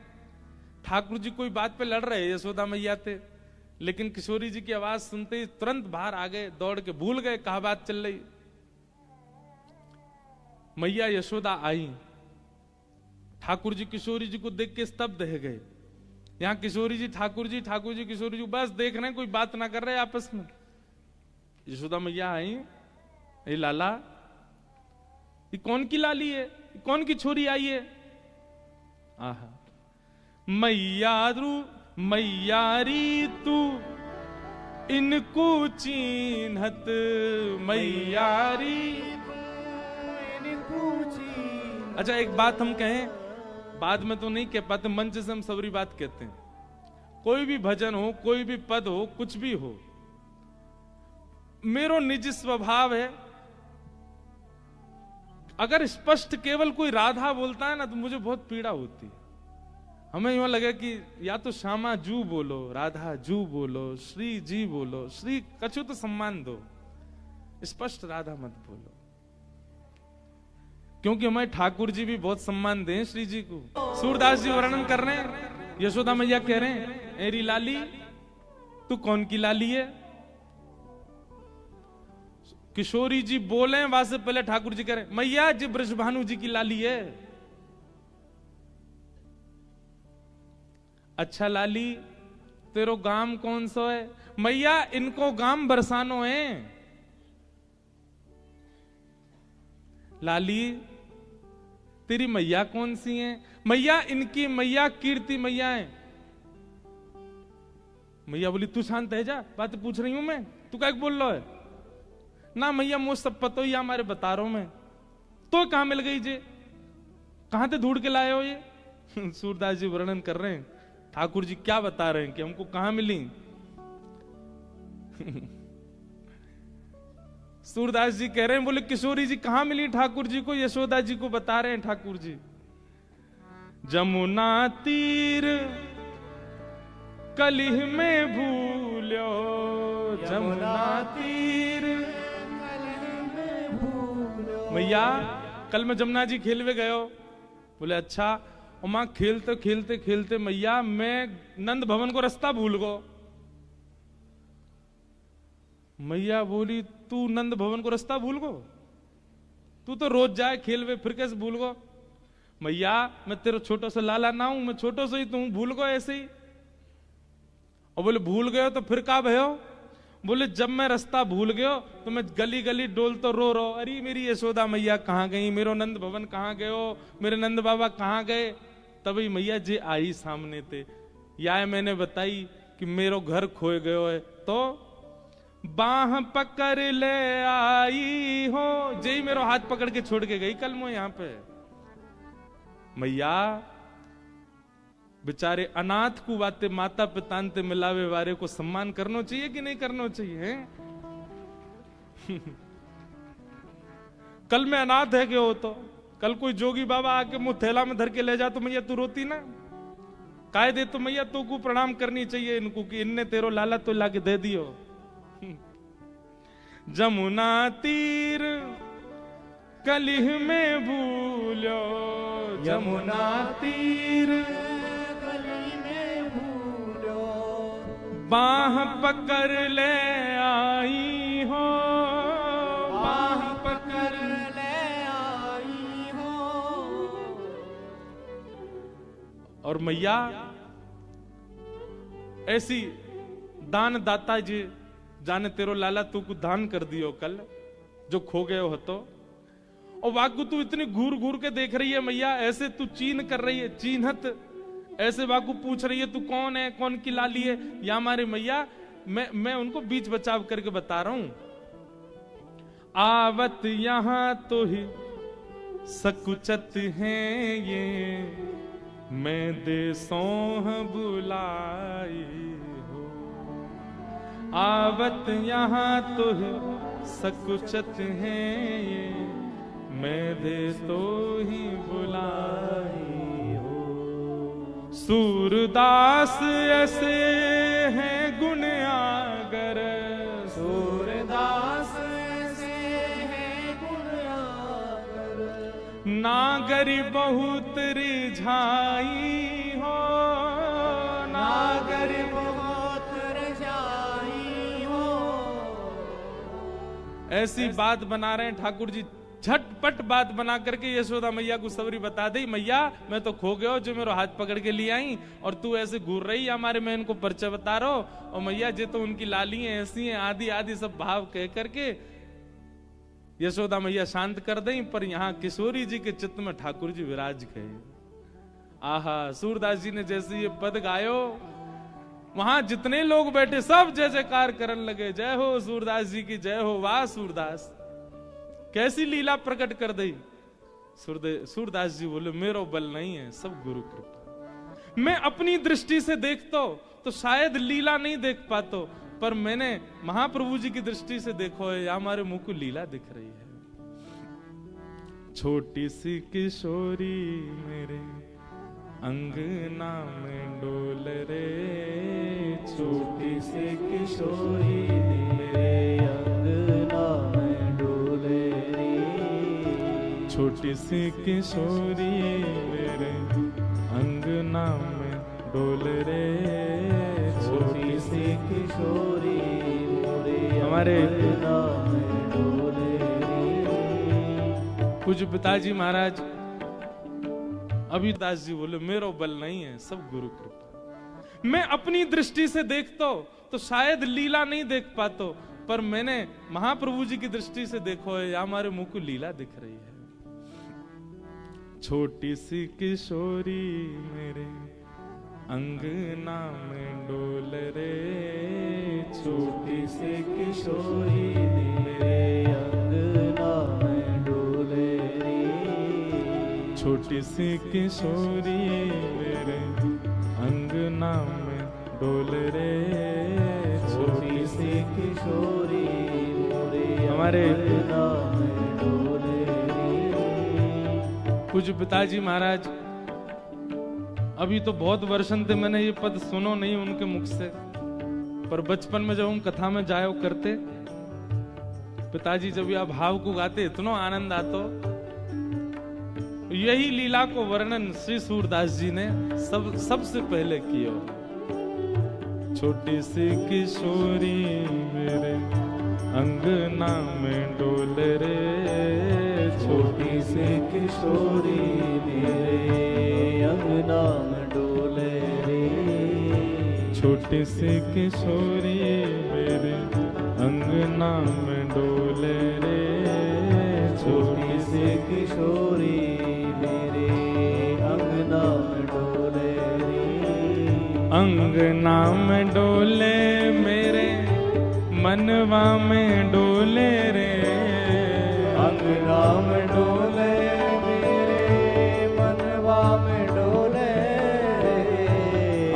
A: ठाकुर जी कोई बात पे लड़ रहे, यशोदा मैया थे, लेकिन किशोरी जी की आवाज सुनते ही तुरंत बाहर आ गए, दौड़ के, भूल गए कहा बात चल रही। मैया यशोदा आई, ठाकुर जी किशोरी जी को देख के स्तब्ध रह गए। यहां किशोरी जी ठाकुर जी, ठाकुर जी किशोरी जी बस देख रहे हैं, कोई बात ना कर रहे आपस में। यशोदा मैया आई, ये लाला, ये कौन की लाली है, ये कौन की छोरी आई है? आहा, मैयारी तू इनको चीन्हत, मैयारी
B: इनको चीन्हत।
A: अच्छा एक बात हम कहें, बाद में तो नहीं कह पाते, मंच से हम सबरी बात कहते हैं। कोई भी भजन हो, कोई भी पद हो, कुछ भी हो, मेरो निज स्वभाव है, अगर स्पष्ट केवल कोई राधा बोलता है ना तो मुझे बहुत पीड़ा होती है। हमें यूं लगे कि या तो श्यामा जू बोलो, राधा जू बोलो, श्री जी बोलो, श्री कछु तो सम्मान दो, स्पष्ट राधा मत बोलो, क्योंकि हमारे ठाकुर जी भी बहुत सम्मान दें श्री जी को। सूरदास जी वर्णन कर रहे हैं, यशोदा मैया कह रहे हैं, एरी लाली तू कौन की लाली है? किशोरी जी बोले, वहां से पहले ठाकुर जी कह रहे, मैया जी ब्रजभानु जी की लाली है। अच्छा लाली, तेरो गाम कौन सा है? मैया इनको गाम बरसानो है। लाली तेरी मैया कौन सी है? मैया इनकी मैया कीर्ति मैया है। मैया बोली तू शांत है जा, बात पूछ रही हूं मैं, तू क्या बोल रहा है? ना मैया मुझे सब पता ही हमारे बता रहा हूं मैं। तो कहां मिल गई जे, कहां से ढूंढ के लाए हो ये? सूरदास जी वर्णन कर रहे हैं, ठाकुर जी क्या बता रहे हैं कि हमको कहां मिली। सूरदास जी कह रहे हैं, बोले किशोरी जी कहां मिली ठाकुर जी को? यशोदा जी को बता रहे हैं ठाकुर जी, जमुना तीर कलिह में भूलो, जमुना तीर
B: कलिह में भूलो।
A: मैया कल मैं जमुना जी खेलवे गयो। बोले अच्छा, और मां खेलते खेलते खेलते मैया मैं नंद भवन को रास्ता भूल गो। मैया बोली तू नंद भवन को रास्ता भूल गो? तू तो रोज जाए खेलवे, फिर कैसे भूल गो? मैया मैं तेरा छोटा सा लाला ना हूं, मैं छोटो सा ही तू भूल गो ऐसे ही। और बोले भूल गयो तो फिर का भयो? बोले जब मैं रास्ता भूल गयो तो मैं गली गली डोल तो रो रो, अरे मेरी यशोदा मैया कहाँ गई, मेरो नंद भवन कहाँ गयो, मेरे नंद बाबा कहाँ गए? तभी मैया जी आई सामने थे, या मैंने बताई कि मेरो घर खोए गयो है, तो बाह पकड़ ले आई हो, जय मेरो हाथ पकड़ के छोड़ के गई कल मैं यहाँ पे। मैया बेचारे अनाथ को बातें माता पिता ते मिलावे वारे को सम्मान करना चाहिए कि नहीं करना चाहिए? कल मैं अनाथ है क्यों? तो कल कोई जोगी बाबा आके मुंह थैला में धर के ले जा तो मैया तू रोती ना? कायदे तो मैया तो को प्रणाम करनी चाहिए इनको कि इनने तेरो लाला तो लाके दे दियो। जमुना तीर कलिह में भूलो, जमुना तीर बाह पकड़ ले आई हो,
B: बाह पकड़ ले आई हो।
A: और मैया ऐसी दान दाता जी जाने तेरो लाला तू को दान कर दियो कल जो खो गए हो तो। और वाकू तू इतनी घूर घूर के देख रही है मैया, ऐसे तू चीन कर रही है, चीनहत ऐसे वाकू पूछ रही है तू कौन है, कौन की लाली है। या हमारे मैया मैं उनको बीच बचाव करके बता रहा हूं। आवत यहां तो ही सकुचत हैं ये, मैं देसों बुलाई हो। आवत यहां तो ही सकुचत हैं ये, मैं देसो ही बुलाई हो। सूरदास ऐसे हैं गुण आगर,
B: सूरदास ऐसे हैं गुण आगर,
A: नागरी बहुत रिझाई हो,
B: नागर बहुत रजाई हो।
A: ऐसी बात बना रहे हैं ठाकुर जी, झटपट बात बना करके यशोदा मैया को सबरी बता दी, मैया मैं तो खो गया जो मेरा हाथ पकड़ के ले आई और तू ऐसे घूर रही हमारे मैं इनको परिचय बता रहा हूं। और मैया जे तो उनकी लाली हैं ऐसी हैं, आदि आदि सब भाव कह करके यशोदा मैया शांत कर दें। पर यहाँ किशोरी जी के चित्त में ठाकुर जी विराज गए। आहा, सूरदास जी ने जैसे ये पद गायो, वहां जितने लोग बैठे सब जय जयकार करने लगे, जय हो सूरदास जी की जय हो। वाह सूरदास, कैसी लीला प्रकट कर दी। सूरदास जी बोले मेरो बल नहीं है, सब गुरु कृपा। मैं अपनी दृष्टि से देखता तो शायद लीला नहीं देख पाता, पर मैंने महाप्रभु जी की दृष्टि से देखो है, हमारे मुंह को लीला दिख रही है। छोटी सी किशोरी मेरे अंगना में डोल रे,
B: छोटी सी किशोरी मेरे अंगना में डोले रे।
A: छोटी सी किशोरी मेरे अंगना में डोल रे,
B: छोटी सी किशोरी मेरे
A: हमारे
B: अंगना में डोले रे।
A: पूज्य पिताजी महाराज अभी दास जी बोले मेरो बल नहीं है, सब गुरु कृपा। मैं अपनी दृष्टि से देखता तो शायद लीला नहीं देख पाता, पर मैंने महाप्रभु जी की दृष्टि से देखो है, हमारे मुंह को लीला दिख रही है। छोटी सी किशोरी मेरे अंगना में डोल रे,
B: छोटी सी किशोरी मेरे अंगना में डोले रे।
A: छोटी सी किशोरी मेरे अंगना में डोल रे,
B: छोटी सी किशोरी मेरे
A: हमारे
B: अंगना में डोले रे।
A: पूज्य पिताजी महाराज अभी तो बहुत वर्षन थे मैंने ये पद सुनो नहीं उनके मुख से, पर बचपन में जब हम कथा में जायो करते, पिताजी जब यह भाव को गाते इतना आनंद आतो। यही लीला को वर्णन श्री सूरदास जी ने सबसे पहले किया। छोटी सी किशोरी मेरे अंगना में डोल रे,
B: छोटी सी किशोरी मेरे अंगना में डोले रे।
A: छोटी सी किशोरी मेरे अंगना में डोले रे,
B: छोटी सी किशोरी मेरे अंगना में डोले रे।
A: अंगना में डोले मेरे मनवा में डोले रे।
B: अंगना में डोले मेरे मनवा में डोले रे।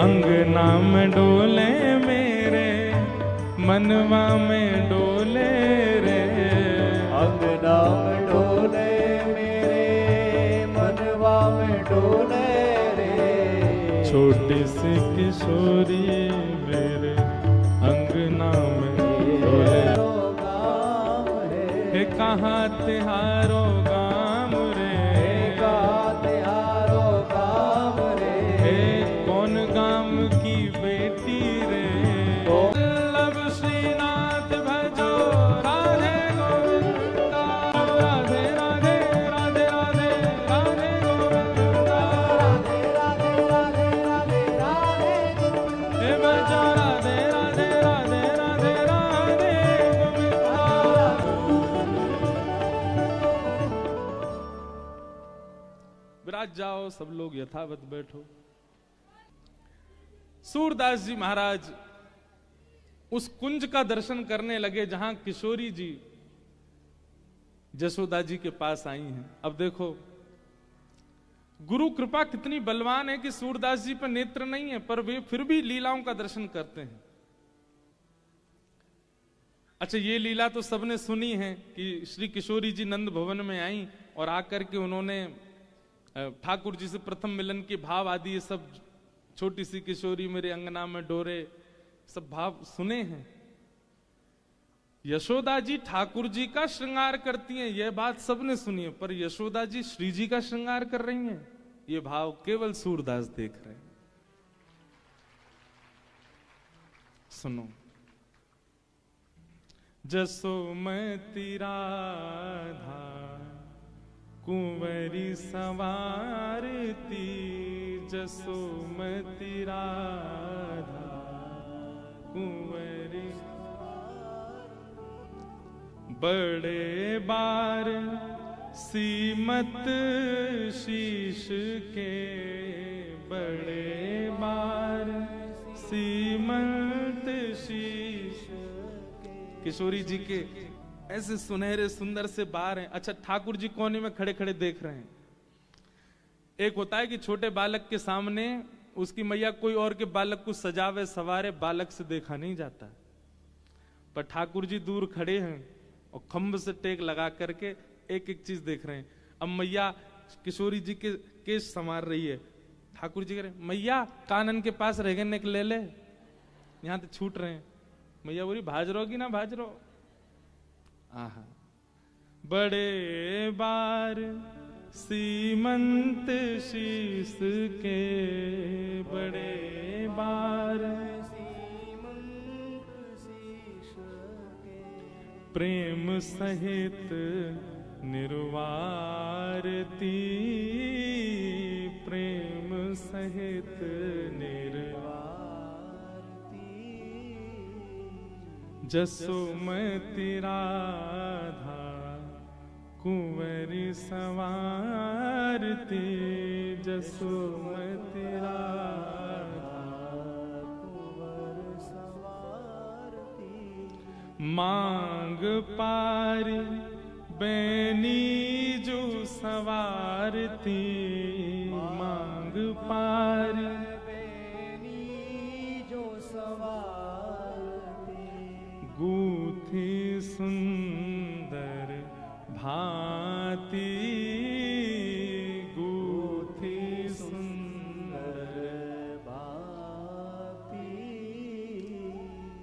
A: अंगना में डोले मेरे मनवा में डोले रे।
B: अंगना में डोले मेरे मनवा में डोले रे।
A: छोटी सी किशोरी मेरे अंगना में डोले। हे कहाँ तिहारो गाम रे,
B: कहाँ तिहारो गाम रे।
A: हे कौन गाम की बेटी रे। वल्लभ श्रीनाथ भजो राधे गोविंदा, राधे राधे राधे राधे राधे गोविंदा,
B: राधे राधे राधे राधे राधे
A: हे भजो राधे राधे राधे राधे राधे जाओ, सब लोग यथावत बैठो। सूरदास जी महाराज उस कुंज का दर्शन करने लगे जहां किशोरी जी जसोदा जी के पास आई हैं। अब देखो गुरु कृपा कितनी बलवान है कि सूरदास जी पर नेत्र नहीं है, पर वे फिर भी लीलाओं का दर्शन करते हैं। अच्छा, ये लीला तो सबने सुनी है कि श्री किशोरी जी नंद भवन में आई और आकर के उन्होंने ठाकुर जी से प्रथम मिलन के भाव आदि ये सब, छोटी सी किशोरी मेरे अंगना में डोरे, सब भाव सुने हैं। यशोदा जी ठाकुर जी का श्रृंगार करती हैं, यह बात सबने सुनी है, पर यशोदा जी श्री जी का श्रृंगार कर रही हैं, ये भाव केवल सूरदास देख रहे हैं। सुनो। जसोमती राधा कुंवरी संवारती, जसोमती राधा कुंवरी बड़े बार सीमत शीश के, बड़े बार सीमत शीश। किशोरी जी के ऐसे सुनहरे सुंदर से बार हैं। अच्छा, ठाकुर जी कोने में खड़े खड़े देख रहे हैं। एक होता है कि छोटे बालक के सामने उसकी मैया कोई और के बालक को सजावे सवारे, बालक से देखा नहीं जाता, पर ठाकुर जी दूर खड़े हैं और खंभ से टेक लगा करके एक एक चीज देख रहे हैं। अब मैया किशोरी जी के केश संवार रही है, ठाकुर जी कह रहे मैया कानन के पास रह गए ले ले, यहां तो छूट रहे हैं। मैया बोली भाज रहोगी ना, भाज रहो। आहा, बड़े बार सीमंत शीस के, बड़े बार सीमंत शीश के, प्रेम सहित निर्वारती, प्रेम सहित निर्वारती। जसोमती राधा कुंवरी संवारती, जसोमती राधा कुंवर संवारती। मांग पारी बैनी जो संवारती, मांग पारी बैनी जो संवारती। गूथी सुंदर भांति, गूथी सुंदर भांति।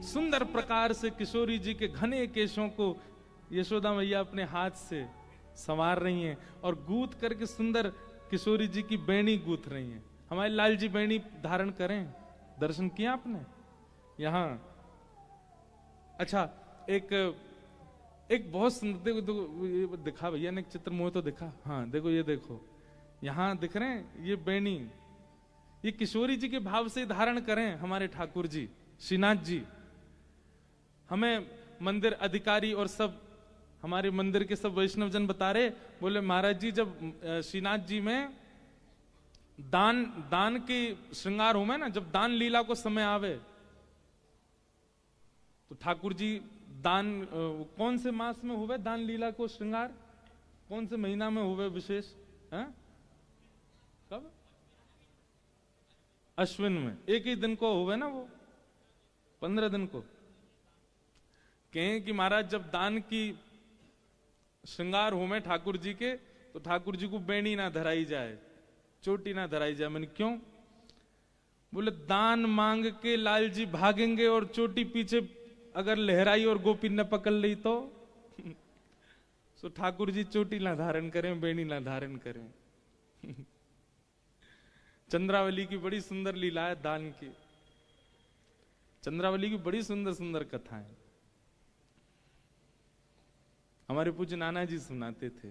A: सुंदर प्रकार से किशोरी जी के घने केशों को यशोदा मैया अपने हाथ से संवार रही हैं और गूथ करके सुंदर किशोरी जी की बैणी गूथ रही हैं। हमारे लाल जी बैणी धारण करें, दर्शन किया आपने यहां? अच्छा, एक बहुत सुंदर, देखो दिखा भैया ने एक चित्र, मुझे तो दिखा। हाँ देखो, ये देखो यहां दिख रहे हैं, ये बैणी, ये किशोरी जी के भाव से धारण करें हमारे ठाकुर जी श्रीनाथ जी। हमें मंदिर अधिकारी और सब हमारे मंदिर के सब वैष्णव जन बता रहे, बोले महाराज जी जब श्रीनाथ जी में दान की श्रृंगार हो में ना, जब दान लीला को समय आवे तो ठाकुर जी दान कौन से मास में हुए दान लीला को श्रृंगार, कौन से महीना में हुए विशेष है? कब? अश्विन में। एक ही दिन को हुए ना, वो 15 दिन को। कहें कि महाराज जब दान की श्रृंगार हो में ठाकुर जी के, तो ठाकुर जी को बैणी ना धराई जाए, चोटी ना धराई जाए। मैंने क्यों? बोले दान मांग के लाल जी भागेंगे और चोटी पीछे अगर लहराई और गोपी न पकड़ ली तो सो ठाकुर जी चोटी ना धारण करें, बैणी ना धारण करें। चंद्रावली की बड़ी सुंदर लीला है दान की। चंद्रावली की बड़ी सुंदर सुंदर कथाएं हमारे पूज्य नाना जी सुनाते थे।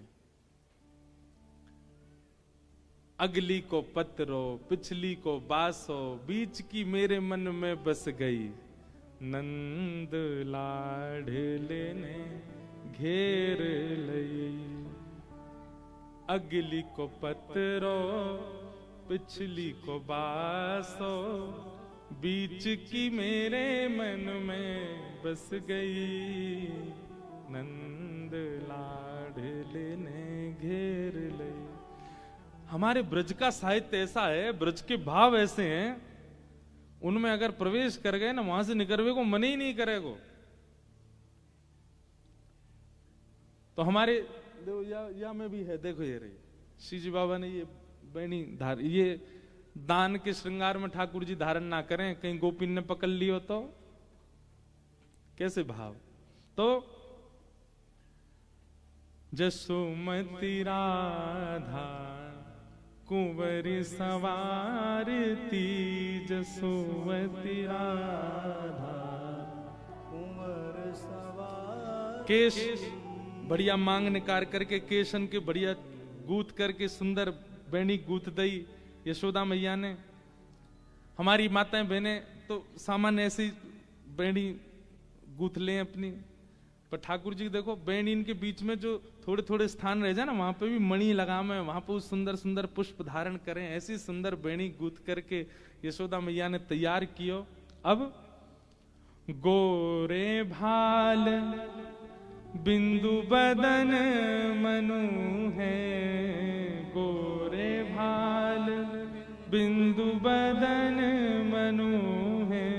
A: अगली को पत्रो, पिछली को बासो, बीच की मेरे मन में बस गई। नंद लाडले ने घेर लई। अगली को पत्रो, पिछली को बासो बीच की मेरे मन में बस गई, नंद लाडले ने घेर लई। हमारे ब्रज का साहित्य ऐसा है, ब्रज के भाव ऐसे हैं, उनमें अगर प्रवेश कर गए ना, वहां से निकलवे को मन ही नहीं करेगो। तो हमारे या में भी है, देखो ये रही श्री जी बाबा ने ये बैनी धार, ये दान के श्रृंगार में ठाकुर जी धारण ना करें, कहीं गोपी ने पकड़ लियो तो कैसे भाव। तो जसुमती राधा कुंवरी सवारती, जसुमती राधा
B: कुंवर सवार।
A: केश बढ़िया मांग निकार करके, केशन के बढ़िया गूथ करके सुंदर बैणी गूथ दई यशोदा मैया ने। हमारी माताएं बहनें तो सामान्य ऐसी बैणी गूथ लें अपनी, पर ठाकुर जी देखो बैणी इनके बीच में जो थोड़े थोड़े स्थान रह जाए ना, वहां पे भी मणि लगावे, वहां पे सुंदर सुंदर पुष्प धारण करें। ऐसी सुंदर बैणी गूथ करके यशोदा मैया ने तैयार कियो। अब गोरे भाल बिंदु बदन मनु है, गोरे भाल बिंदु बदन मनु है,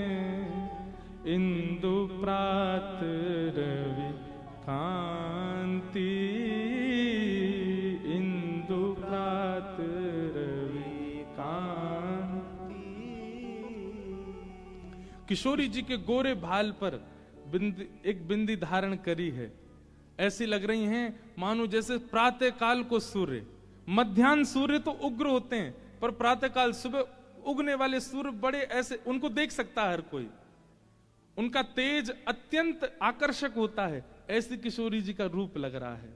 A: इंदु प्रात रवि कांति, इंदु प्रात रवि कांति। किशोरी जी के गोरे भाल पर एक बिंदी धारण करी है, ऐसी लग रही हैं मानो जैसे प्रातः काल को सूर्य। मध्याह्न सूर्य तो उग्र होते हैं, पर प्रातः काल सुबह उगने वाले सूर्य बड़े ऐसे, उनको देख सकता है हर कोई, उनका तेज अत्यंत आकर्षक होता है। ऐसी किशोरी जी का रूप लग रहा है।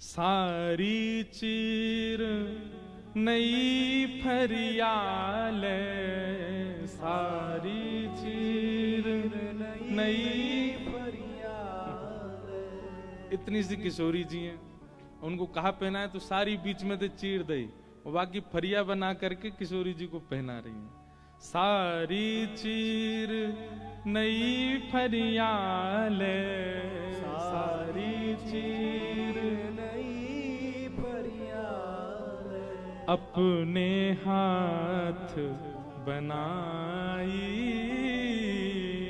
A: सारी चीर नई फरियाल, सारी चीर नई फरियाल। इतनी सी किशोरी जी हैं, उनको कहा पहना है तो सारी बीच में से चीर दई, और बाकी फरिया बना करके किशोरी जी को पहना रही हैं। सारी चीर नई फरियाल, सारी चीर
B: नई फरियाल।
A: अपने हाथ बनाई,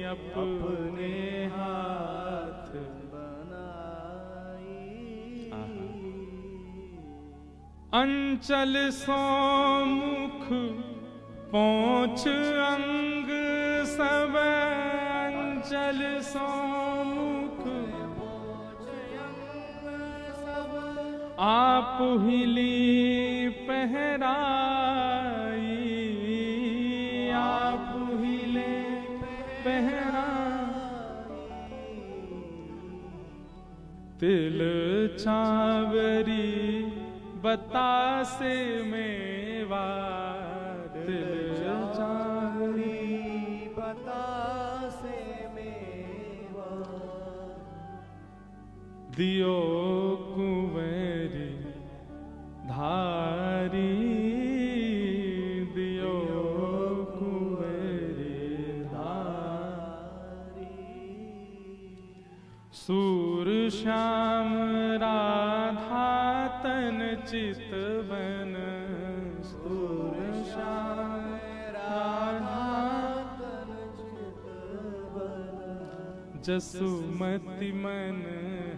A: अपने हाथ
B: बनाई।
A: अंचल सौमुख पहुंच अंग सब, अंचल सौमुख आप हिली पहराई, आप हिले पहराई। तिल चावरी बतासे मेवा, तिल चावरी
B: बतासे मेवा।
A: दियो कुंवरी धारी, दियो कुंवरी धारी। सूर श्याम राधा तन चितवन, सूर श्याम राधा
B: तन चितवन।
A: जसुमति मन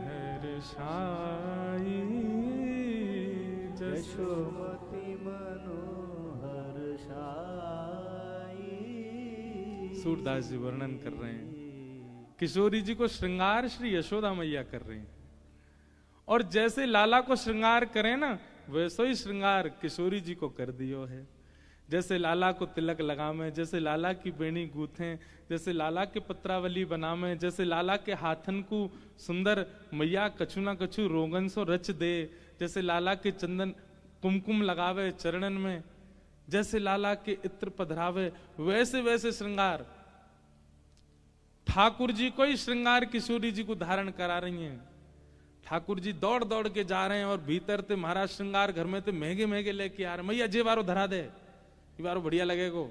A: हर्षाई,
B: यशोमती मनोहर शाई।
A: सूरदास जी वर्णन कर रहे हैं, किशोरी जी को श्रृंगार श्री यशोदा मैया कर रही हैं। और जैसे लाला को श्रृंगार करें ना, वैसे ही श्रृंगार किशोरी जी को कर दियो है। जैसे लाला को तिलक लगावे, जैसे लाला की बेणी गूथें, जैसे लाला के पत्रावली बनावे, जैसे लाला के हाथन को सुंदर मैया कछु ना कछु रोगन सो रच दे, जैसे लाला के चंदन कुमकुम लगावे चरणन में, जैसे लाला के इत्र पधरावे, वैसे वैसे श्रृंगार ठाकुर जी को ही श्रृंगार किशोरी जी को धारण करा रही हैं। ठाकुर जी दौड़ दौड़ के जा रहे हैं और भीतर ते महाराज श्रृंगार घर में ते महंगे महंगे लेके आ रहे, मैया जे बारो धरा दे, ये बारो बढ़िया लगेगो।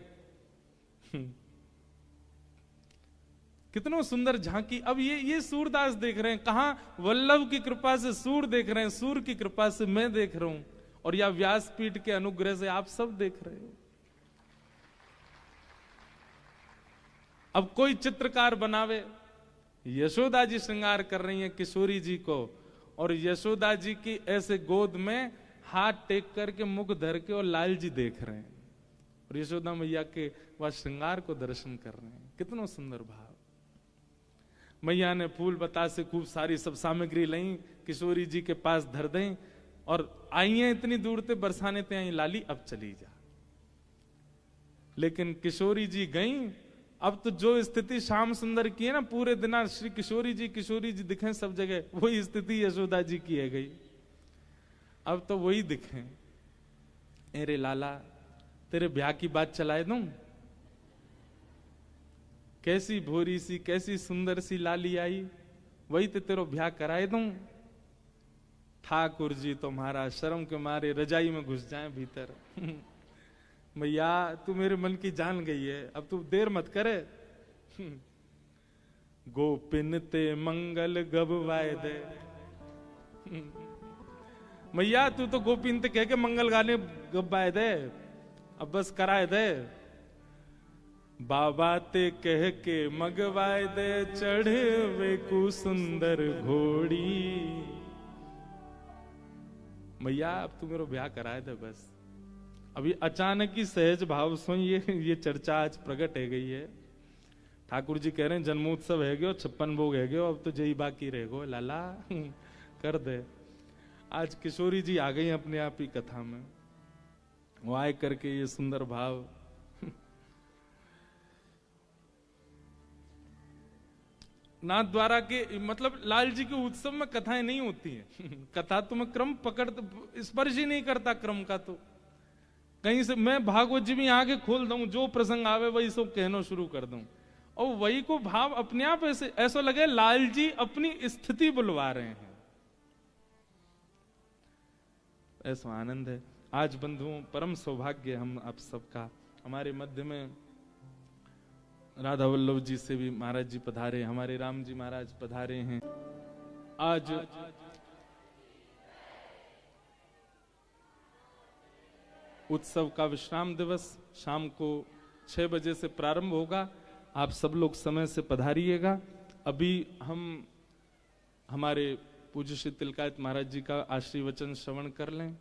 A: कितनो सुंदर झांकी। अब ये सूरदास देख रहे हैं, कहां वल्लभ की कृपा से सूर देख रहे हैं, सूर की कृपा से मैं देख रहा हूं, और या व्यासपीठ के अनुग्रह से आप सब देख रहे हो। अब कोई चित्रकार बनावे, यशोदा जी श्रृंगार कर रही हैं किशोरी जी को, और यशोदा जी की ऐसे गोद में हाथ टेक करके मुख धर के और लाल जी देख रहे हैं, और यशोदा मैया के वह श्रृंगार को दर्शन कर रहे हैं। कितना सुंदर भाव। मैया ने फूल बतासे खूब सारी सब सामग्री लाई, किशोरी जी के पास धर दें, और आई हैं इतनी दूर ते बरसाने ते आई, लाली अब चली जा। लेकिन किशोरी जी गई, अब तो जो स्थिति श्याम सुंदर की है ना, पूरे दिन श्री किशोरी जी दिखे सब जगह, वही स्थिति यशोदा जी की है गई। अब तो वही दिखे, अरे लाला तेरे ब्याह की बात चलाए दूं, कैसी भोरी सी कैसी सुंदर सी लाली आई, वही तो तेरो ब्याह कराए दूं। ठाकुर जी तुम्हारा शर्म के मारे रजाई में घुस जाए भीतर। मैया तू मेरे मन की जान गई है, अब तू देर मत करे। गोपिन ते मंगल गबवाए दे। मैया तू तो गोपिन ते कह के मंगल गाने गबवाए दे, अब बस कराए दे। बाबा ते कह के मगवाए दे, चढ़े वे कु सुंदर घोड़ी। मैया अब तू मेरा ब्याह कराए दे बस। अभी अचानक ही सहज भाव सो ये चर्चा आज प्रकट है गई है। ठाकुर जी कह रहे हैं जन्मोत्सव है गयो, 56 भोग है गयो, अब तो जय बाकी रह गो लाला। कर दे। आज किशोरी जी आ गई अपने आप ही कथा में, वो आए करके ये सुंदर भाव। नाथ द्वारा के मतलब लाल जी के उत्सव में कथाएं नहीं होती हैं। कथा तो मैं क्रम पकड़ स्पर्श ही नहीं करता क्रम का, तो कहीं से मैं भागवत जी भी आगे खोल दूं, जो प्रसंग आवे वही सब कहना शुरू कर दूं, और वही को भाव अपने आप ऐसा लगे लाल जी अपनी स्थिति बुलवा रहे हैं। ऐसा आनंद है। आज बंधुओं परम सौभाग्य हम आप सबका, हमारे मध्य में राधा वल्लभ जी से भी महाराज जी पधारे, हमारे राम जी महाराज पधारे हैं। आज उत्सव का विश्राम दिवस शाम को 6 बजे से प्रारंभ होगा। आप सब लोग समय से पधारिएगा। अभी हम हमारे पूज्य श्री तिलकायत महाराज जी का आशीर्वचन श्रवण कर लें।